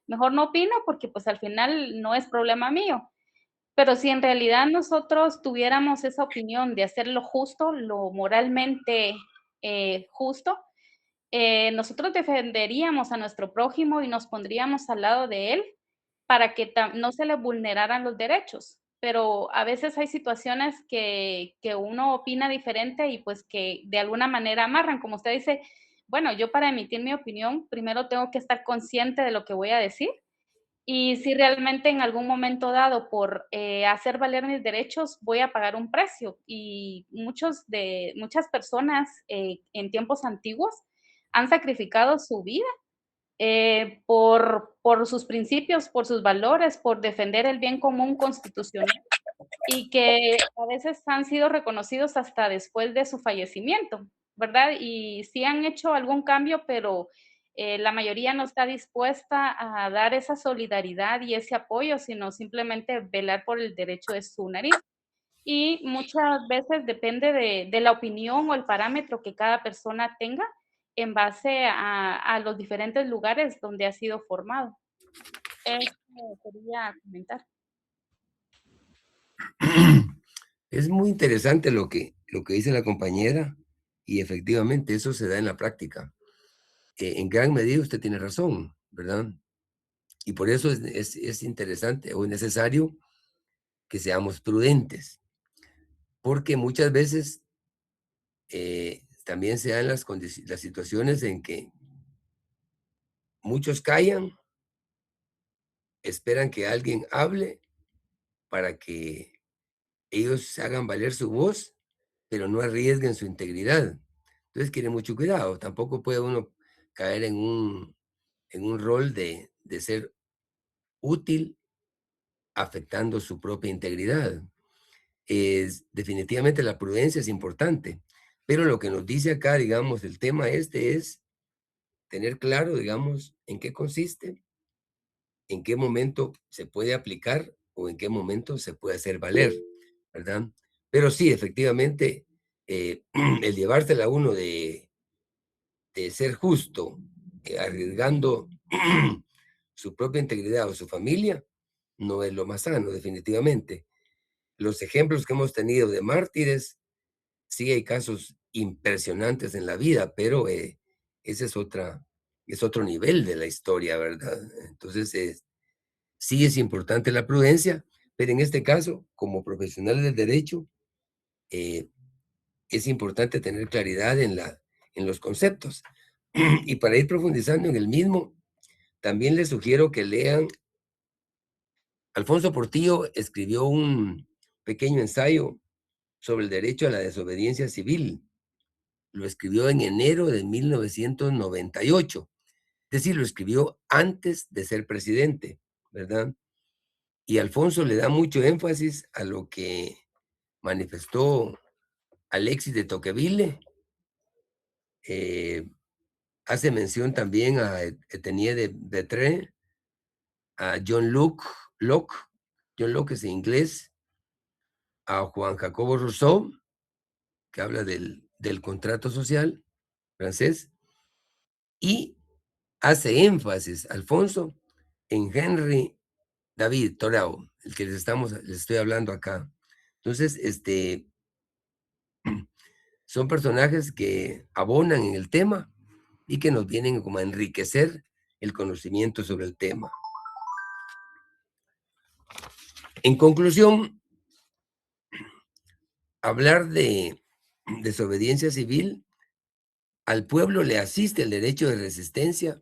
Speaker 2: mejor no opino, porque pues al final no es problema mío. Pero si en realidad nosotros tuviéramos esa opinión de hacer lo justo, lo moralmente justo, nosotros defenderíamos a nuestro prójimo y nos pondríamos al lado de él para que no se le vulneraran los derechos. Pero a veces hay situaciones que uno opina diferente y pues que de alguna manera amarran, como usted dice, bueno, yo para emitir mi opinión primero tengo que estar consciente de lo que voy a decir y si realmente en algún momento dado por hacer valer mis derechos voy a pagar un precio. Y muchas personas en tiempos antiguos han sacrificado su vida por sus principios, por sus valores, por defender el bien común constitucional y que a veces han sido reconocidos hasta después de su fallecimiento, ¿verdad? Y sí han hecho algún cambio, pero la mayoría no está dispuesta a dar esa solidaridad y ese apoyo, sino simplemente velar por el derecho de su nariz. Y muchas veces depende de la opinión o el parámetro que cada persona tenga en base a los diferentes lugares donde ha sido formado. Eso quería comentar.
Speaker 1: Es muy interesante lo que dice la compañera y efectivamente eso se da en la práctica. En gran medida usted tiene razón, ¿verdad? Y por eso es interesante o necesario que seamos prudentes, porque muchas veces también se dan las situaciones en que muchos callan, esperan que alguien hable para que ellos hagan valer su voz, pero no arriesguen su integridad. Entonces, quiere mucho cuidado. Tampoco puede uno caer en un rol de ser útil afectando su propia integridad. Definitivamente la prudencia es importante, pero lo que nos dice acá, digamos, el tema este es tener claro, digamos, en qué consiste, en qué momento se puede aplicar o en qué momento se puede hacer valer, ¿verdad? Pero sí, efectivamente, el llevársela a uno de ser justo, arriesgando su propia integridad o su familia, no es lo más sano, definitivamente. Los ejemplos que hemos tenido de mártires, sí hay casos impresionantes en la vida, pero ese es otro nivel de la historia, ¿verdad? Entonces, sí es importante la prudencia, pero en este caso, como profesionales del derecho, eh, es importante tener claridad en los conceptos. Y para ir profundizando en el mismo, también les sugiero que lean. Alfonso Portillo escribió un pequeño ensayo sobre el derecho a la desobediencia civil. Lo escribió en enero de 1998. Es decir, lo escribió antes de ser presidente, ¿verdad? Y Alfonso le da mucho énfasis a lo que manifestó Alexis de Tocqueville. Hace mención también a Etienne de Beautrecht, a Locke, John Locke es en inglés, a Juan Jacobo Rousseau, que habla del contrato social francés, y hace énfasis, Alfonso, en Henry David Thoreau, el que les estoy hablando acá. Entonces, son personajes que abonan en el tema y que nos vienen como a enriquecer el conocimiento sobre el tema. En conclusión, hablar de desobediencia civil, al pueblo le asiste el derecho de resistencia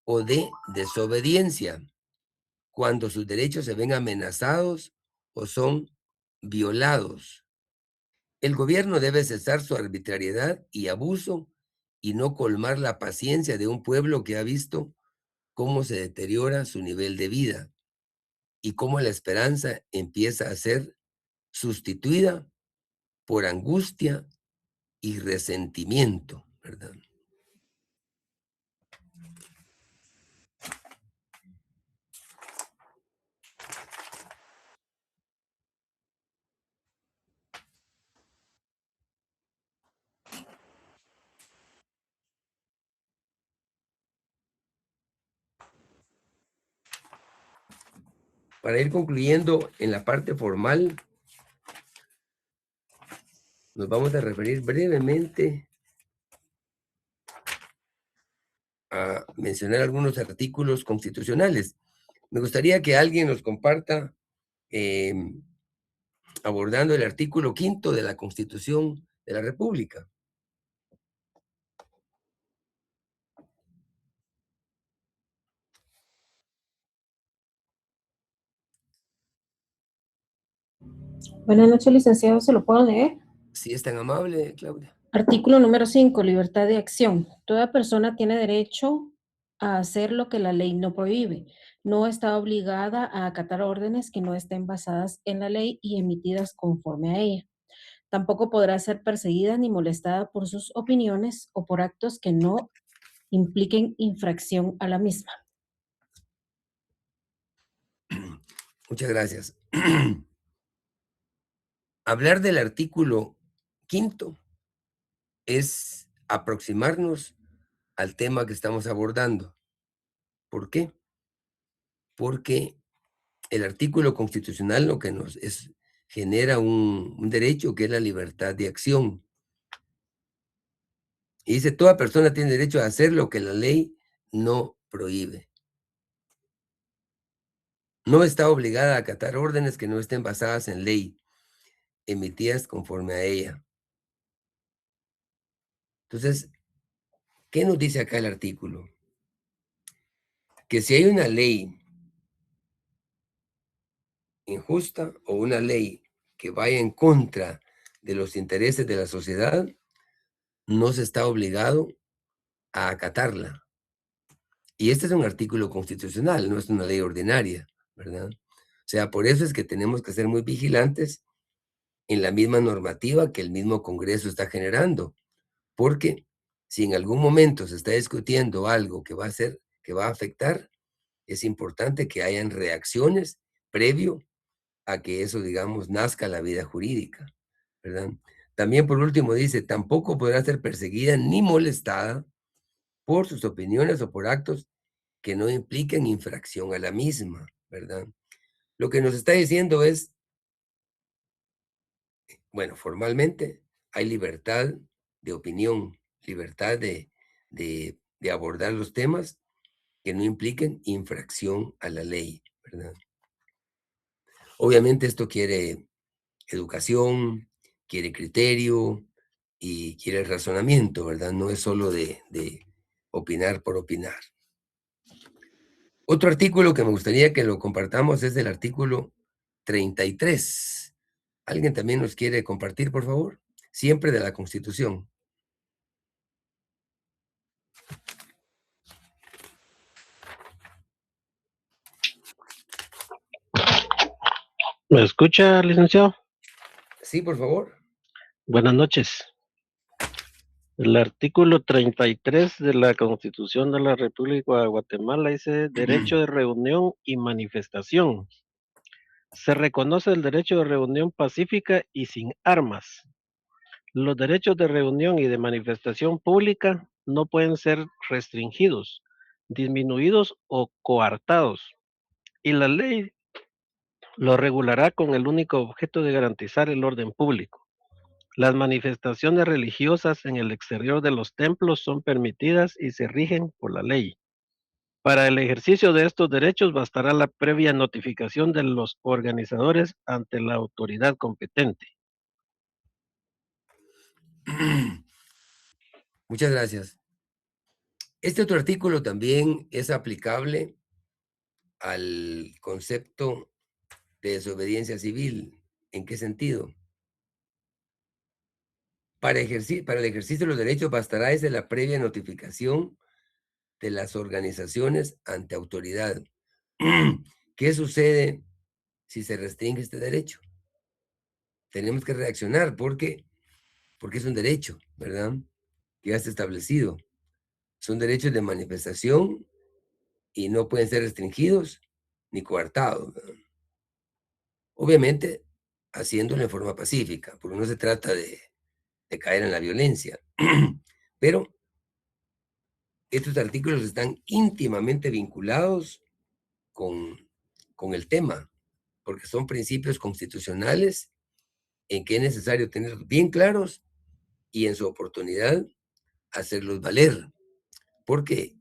Speaker 1: o de desobediencia cuando sus derechos se ven amenazados o son violados. El gobierno debe cesar su arbitrariedad y abuso y no colmar la paciencia de un pueblo que ha visto cómo se deteriora su nivel de vida y cómo la esperanza empieza a ser sustituida por angustia y resentimiento, ¿verdad? Para ir concluyendo en la parte formal, nos vamos a referir brevemente a mencionar algunos artículos constitucionales. Me gustaría que alguien nos comparta abordando el artículo 5º de la Constitución de la República.
Speaker 4: Buenas noches, licenciado. ¿Se lo puedo leer?
Speaker 1: Si es tan amable, Claudia.
Speaker 4: Artículo número 5, libertad de acción. Toda persona tiene derecho a hacer lo que la ley no prohíbe. No está obligada a acatar órdenes que no estén basadas en la ley y emitidas conforme a ella. Tampoco podrá ser perseguida ni molestada por sus opiniones o por actos que no impliquen infracción a la misma.
Speaker 1: Muchas gracias. Hablar del artículo 5º es aproximarnos al tema que estamos abordando. ¿Por qué? Porque el artículo constitucional lo que nos genera un derecho que es la libertad de acción. Y dice, toda persona tiene derecho a hacer lo que la ley no prohíbe. No está obligada a acatar órdenes que no estén basadas en ley, emitidas conforme a ella. Entonces, ¿qué nos dice acá el artículo? Que si hay una ley injusta o una ley que vaya en contra de los intereses de la sociedad, no se está obligado a acatarla. Y este es un artículo constitucional, no es una ley ordinaria, ¿verdad? O sea, por eso es que tenemos que ser muy vigilantes en la misma normativa que el mismo Congreso está generando, porque si en algún momento se está discutiendo algo que va a afectar, es importante que hayan reacciones previo a que eso, digamos, nazca la vida jurídica, ¿verdad? También por último dice, tampoco podrá ser perseguida ni molestada por sus opiniones o por actos que no impliquen infracción a la misma, ¿verdad? Lo que nos está diciendo es, bueno, formalmente hay libertad de opinión, libertad de abordar los temas que no impliquen infracción a la ley, ¿verdad? Obviamente esto quiere educación, quiere criterio y quiere razonamiento, ¿verdad? No es solo de opinar por opinar. Otro artículo que me gustaría que lo compartamos es el artículo 33. ¿Alguien también nos quiere compartir, por favor? Siempre de la Constitución.
Speaker 5: ¿Me escucha, licenciado?
Speaker 1: Sí, por favor.
Speaker 5: Buenas noches. El artículo 33 de la Constitución de la República de Guatemala dice derecho de reunión y manifestación. Se reconoce el derecho de reunión pacífica y sin armas. Los derechos de reunión y de manifestación pública no pueden ser restringidos, disminuidos o coartados. Y la ley lo regulará con el único objeto de garantizar el orden público. Las manifestaciones religiosas en el exterior de los templos son permitidas y se rigen por la ley. Para el ejercicio de estos derechos bastará la previa notificación de los organizadores ante la autoridad competente.
Speaker 1: Muchas gracias. Este otro artículo también es aplicable al concepto de desobediencia civil. ¿En qué sentido? Para el ejercicio de los derechos bastará desde la previa notificación de las organizaciones ante autoridad. ¿Qué sucede si se restringe este derecho? Tenemos que reaccionar porque es un derecho, ¿verdad? Que ya está establecido. Son derechos de manifestación y no pueden ser restringidos ni coartados, ¿verdad? Obviamente, haciéndolo en forma pacífica, porque no se trata de caer en la violencia. Pero estos artículos están íntimamente vinculados con el tema, porque son principios constitucionales en que es necesario tenerlos bien claros y en su oportunidad hacerlos valer, porque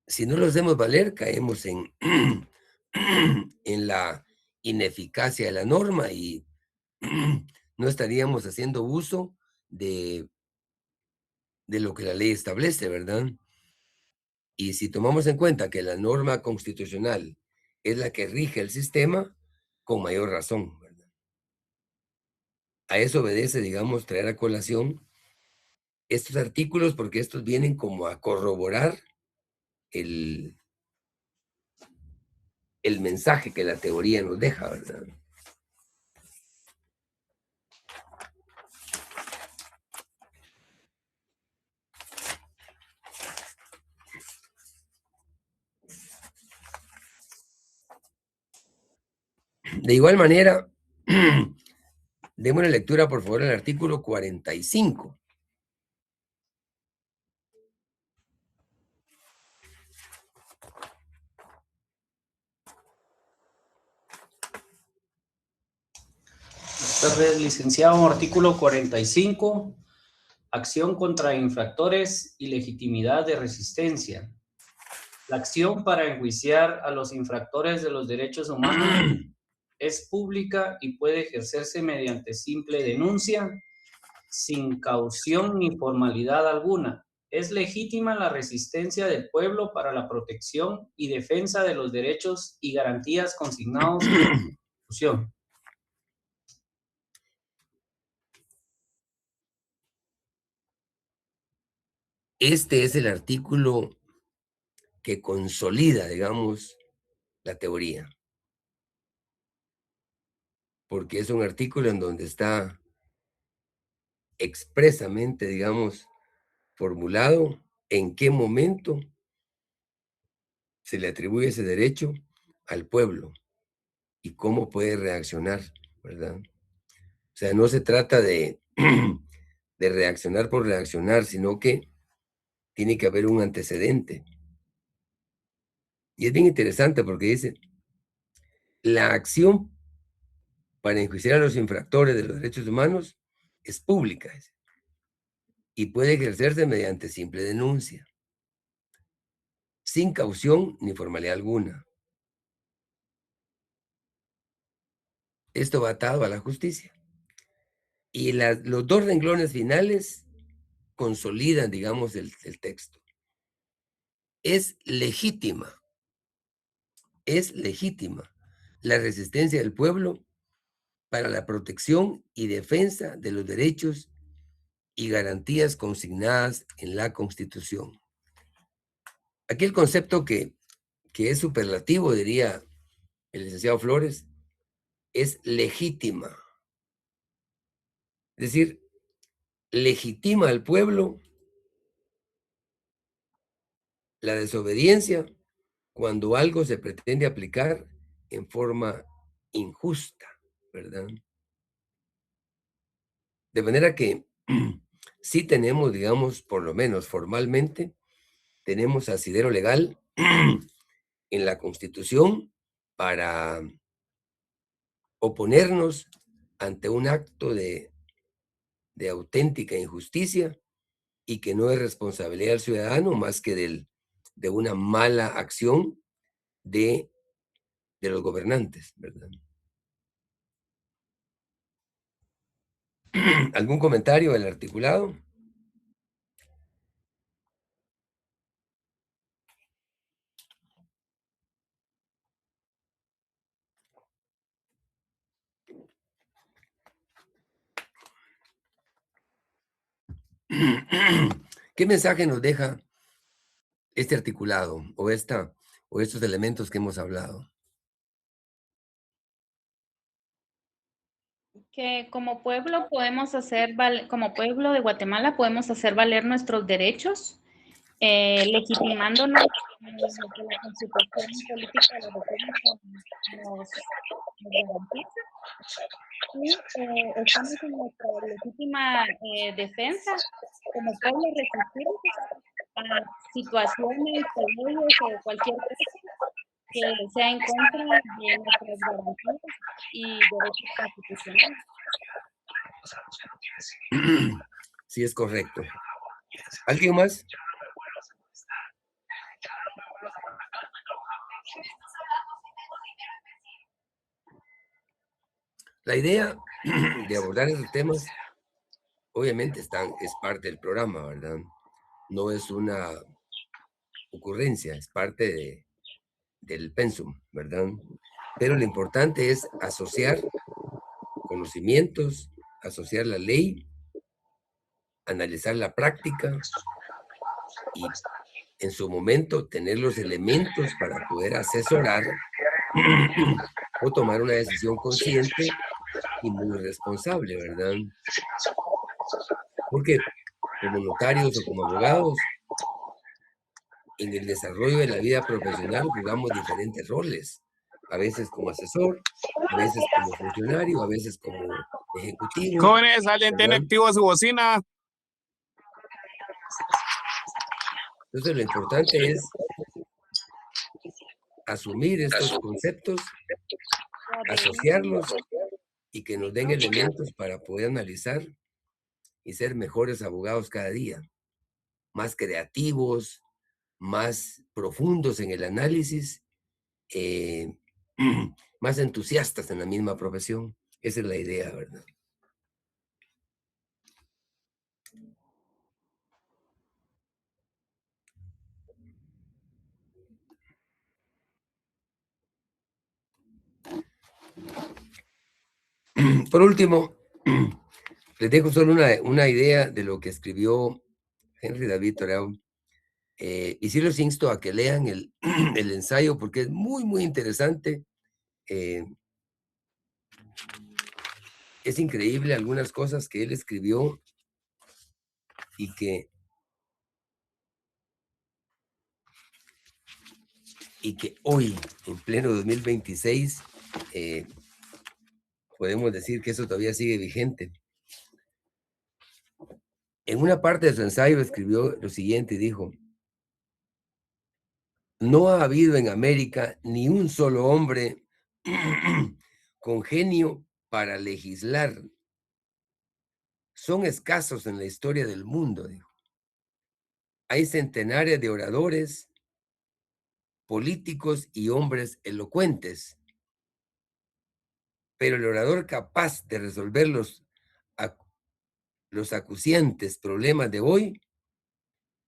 Speaker 1: si no los hacemos valer, caemos en, en la ineficacia de la norma y no estaríamos haciendo uso de lo que la ley establece, ¿verdad? Y si tomamos en cuenta que la norma constitucional es la que rige el sistema, con mayor razón, ¿verdad? A eso obedece, digamos, traer a colación estos artículos, porque estos vienen como a corroborar el, el mensaje que la teoría nos deja, ¿verdad? De igual manera, démosle lectura, por favor, al artículo 45.
Speaker 6: Buenas tardes, licenciado. Artículo 45. Acción contra infractores y legitimidad de resistencia. La acción para enjuiciar a los infractores de los derechos humanos es pública y puede ejercerse mediante simple denuncia, sin caución ni formalidad alguna. Es legítima la resistencia del pueblo para la protección y defensa de los derechos y garantías consignados en la Constitución.
Speaker 1: Este es el artículo que consolida, digamos, la teoría, porque es un artículo en donde está expresamente, digamos, formulado en qué momento se le atribuye ese derecho al pueblo y cómo puede reaccionar, ¿verdad? O sea, no se trata de, de reaccionar por reaccionar, sino que tiene que haber un antecedente. Y es bien interesante porque dice, la acción para enjuiciar a los infractores de los derechos humanos es pública y puede ejercerse mediante simple denuncia, sin caución ni formalidad alguna. Esto va atado a la justicia. Y los dos renglones finales consolidan, digamos, el texto. Es legítima la resistencia del pueblo para la protección y defensa de los derechos y garantías consignadas en la Constitución. Aquí el concepto que es superlativo, diría el licenciado Flores, es legítima. Es decir, legitima al pueblo la desobediencia cuando algo se pretende aplicar en forma injusta, ¿verdad? De manera que sí tenemos, digamos, por lo menos formalmente, tenemos asidero legal en la Constitución para oponernos ante un acto de auténtica injusticia y que no es responsabilidad del ciudadano más que de una mala acción de los gobernantes, ¿verdad? ¿Algún comentario del articulado? ¿Qué mensaje nos deja este articulado o estos elementos que hemos hablado?
Speaker 2: Que como pueblo podemos como pueblo de Guatemala podemos hacer valer nuestros derechos, legitimándonos en lo que la Constitución Política de la República nos garantiza. Y estamos en nuestra legítima defensa como pueblo, resistirnos a situaciones, leyes o cualquier cosa que sea en contra de nuestras garantías y derechos constitucionales.
Speaker 1: Sí, es correcto. ¿Alguien más? La idea de abordar esos temas, obviamente, es parte del programa, ¿verdad? No es una ocurrencia, es parte del pensum, ¿verdad? Pero lo importante es asociar conocimientos, asociar la ley, analizar la práctica y en su momento tener los elementos para poder asesorar o tomar una decisión consciente y muy responsable, ¿verdad? Porque como notarios o como abogados, en el desarrollo de la vida profesional jugamos diferentes roles, a veces como asesor, a veces como funcionario, a veces como ejecutivo.
Speaker 3: Jóvenes, alguien tiene
Speaker 1: ¿verdad?
Speaker 3: activo su bocina.
Speaker 1: Entonces lo importante es asumir estos conceptos, asociarlos y que nos den elementos para poder analizar y ser mejores abogados cada día, más creativos, más profundos en el análisis, más entusiastas en la misma profesión. Esa es la idea, ¿verdad? Por último, les dejo solo una idea de lo que escribió Henry David Thoreau. Y sí los insto a que lean el ensayo porque es muy, muy interesante. Es increíble algunas cosas que él escribió y que hoy, en pleno 2026, podemos decir que eso todavía sigue vigente. En una parte de su ensayo escribió lo siguiente y dijo: no ha habido en América ni un solo hombre con genio para legislar. Son escasos en la historia del mundo, dijo. Hay centenares de oradores, políticos y hombres elocuentes, pero el orador capaz de resolver los acuciantes problemas de hoy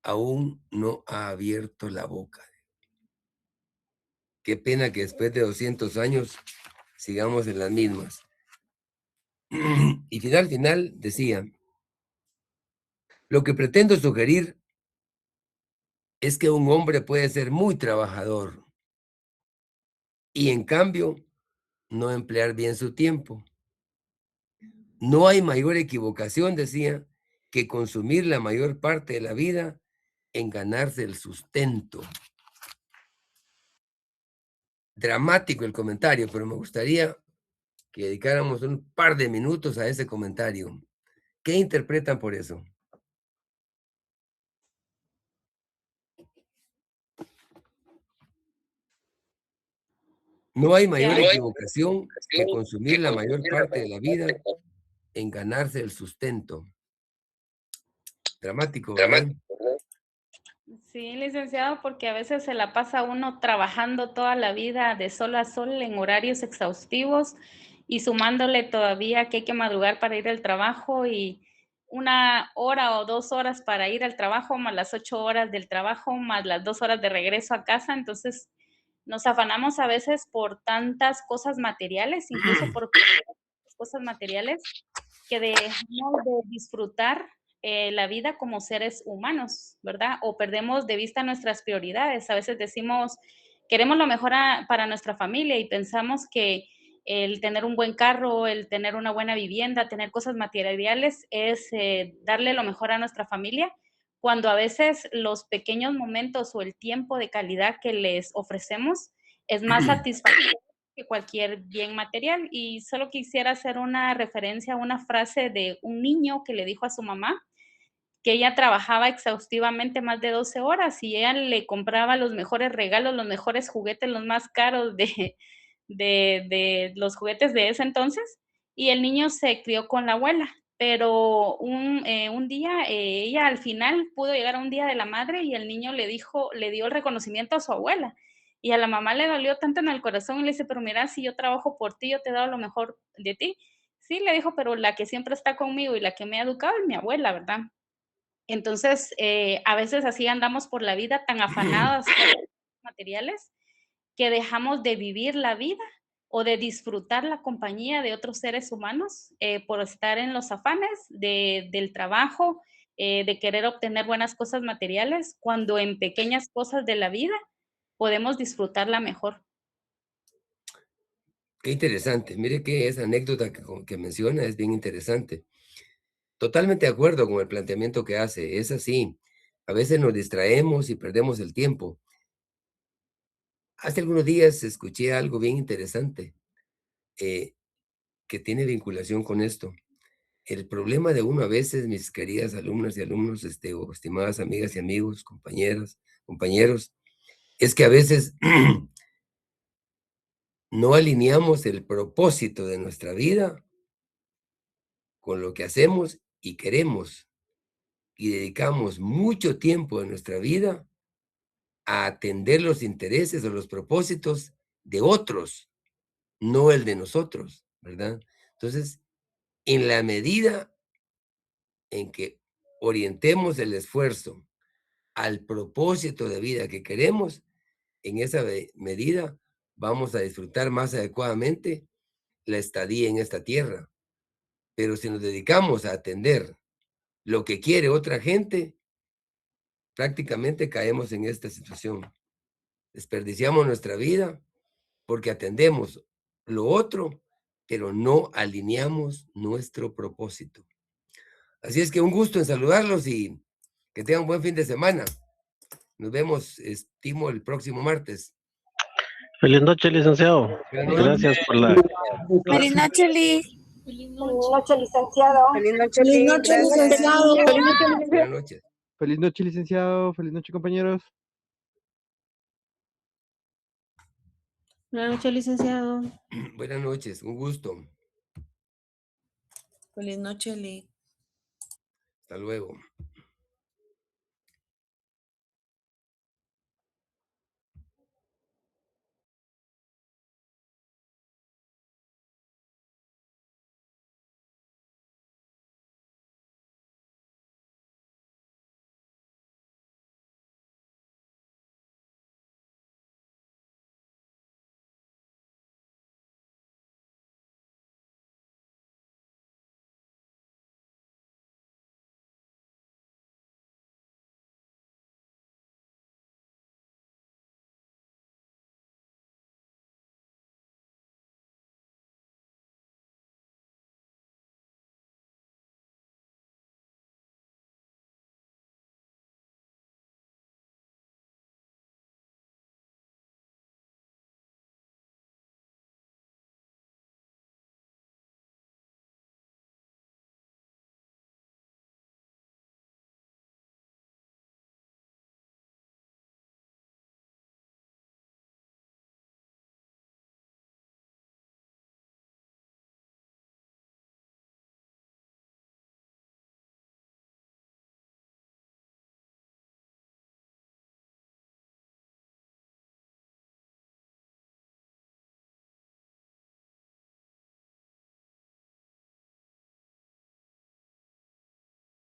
Speaker 1: aún no ha abierto la boca. Qué pena que después de 200 años sigamos en las mismas. Y al final decía: lo que pretendo sugerir es que un hombre puede ser muy trabajador y en cambio no emplear bien su tiempo. No hay mayor equivocación, decía, que consumir la mayor parte de la vida en ganarse el sustento. Dramático el comentario, pero me gustaría que dedicáramos un par de minutos a ese comentario. ¿Qué interpretan por eso? No hay mayor equivocación que consumir la mayor parte de la vida en ganarse el sustento. Dramático, ¿verdad?
Speaker 2: Sí, licenciado, porque a veces se la pasa uno trabajando toda la vida de sol a sol en horarios exhaustivos y sumándole todavía que hay que madrugar para ir al trabajo y 1 hora o 2 horas para ir al trabajo, más las 8 horas del trabajo, más las 2 horas de regreso a casa. Entonces, nos afanamos a veces por tantas cosas materiales, incluso por cosas materiales, que dejamos de disfrutar la vida como seres humanos, ¿verdad? O perdemos de vista nuestras prioridades. A veces decimos, queremos lo mejor para nuestra familia y pensamos que el tener un buen carro, el tener una buena vivienda, tener cosas materiales es darle lo mejor a nuestra familia, cuando a veces los pequeños momentos o el tiempo de calidad que les ofrecemos es más satisfactorio que cualquier bien material. Y solo quisiera hacer una referencia a una frase de un niño que le dijo a su mamá que ella trabajaba exhaustivamente más de 12 horas y ella le compraba los mejores regalos, los mejores juguetes, los más caros de los juguetes de ese entonces, y el niño se crió con la abuela. Pero un día, ella al final pudo llegar a un día de la madre y el niño le dio el reconocimiento a su abuela. Y a la mamá le dolió tanto en el corazón y le dice, pero mira, si yo trabajo por ti, yo te he dado lo mejor de ti. Sí, le dijo, pero la que siempre está conmigo y la que me ha educado es mi abuela, ¿verdad? Entonces, a veces así andamos por la vida tan afanadas por los materiales que dejamos de vivir la vida o de disfrutar la compañía de otros seres humanos por estar en los afanes del trabajo, de querer obtener buenas cosas materiales, cuando en pequeñas cosas de la vida podemos disfrutarla mejor.
Speaker 1: Qué interesante. Mire que esa anécdota que menciona es bien interesante. Totalmente de acuerdo con el planteamiento que hace. Es así. A veces nos distraemos y perdemos el tiempo. Hace algunos días escuché algo bien interesante eh, que tiene vinculación con esto. El problema de uno a veces, mis queridas alumnas y alumnos, o estimadas amigas y amigos, compañeras, compañeros, es que a veces no alineamos el propósito de nuestra vida con lo que hacemos y queremos, y dedicamos mucho tiempo de nuestra vida a atender los intereses o los propósitos de otros, no el de nosotros, ¿verdad? Entonces, en la medida en que orientemos el esfuerzo al propósito de vida que queremos, en esa medida vamos a disfrutar más adecuadamente la estadía en esta tierra. Pero si nos dedicamos a atender lo que quiere otra gente, prácticamente caemos en esta situación. Desperdiciamos nuestra vida porque atendemos lo otro, pero no alineamos nuestro propósito. Así es que un gusto en saludarlos y que tengan un buen fin de semana. Nos vemos, estimo, el próximo martes.
Speaker 5: Feliz noche, licenciado.
Speaker 1: Buenas noches.
Speaker 5: Gracias por la
Speaker 7: Feliz
Speaker 5: clase.
Speaker 7: noche, Liz.
Speaker 2: Feliz
Speaker 8: Feliz
Speaker 2: noche.
Speaker 8: noche, licenciado.
Speaker 7: Feliz noche,
Speaker 8: Feliz
Speaker 7: Liz.
Speaker 8: noche,
Speaker 7: Gracias.
Speaker 8: licenciado.
Speaker 7: Feliz noche, Liz.
Speaker 1: Buenas noches.
Speaker 9: Feliz noche, licenciado. Feliz noche, compañeros.
Speaker 4: Buenas noches, licenciado.
Speaker 1: Buenas noches, un gusto.
Speaker 7: Feliz noche, Liz.
Speaker 1: Hasta luego.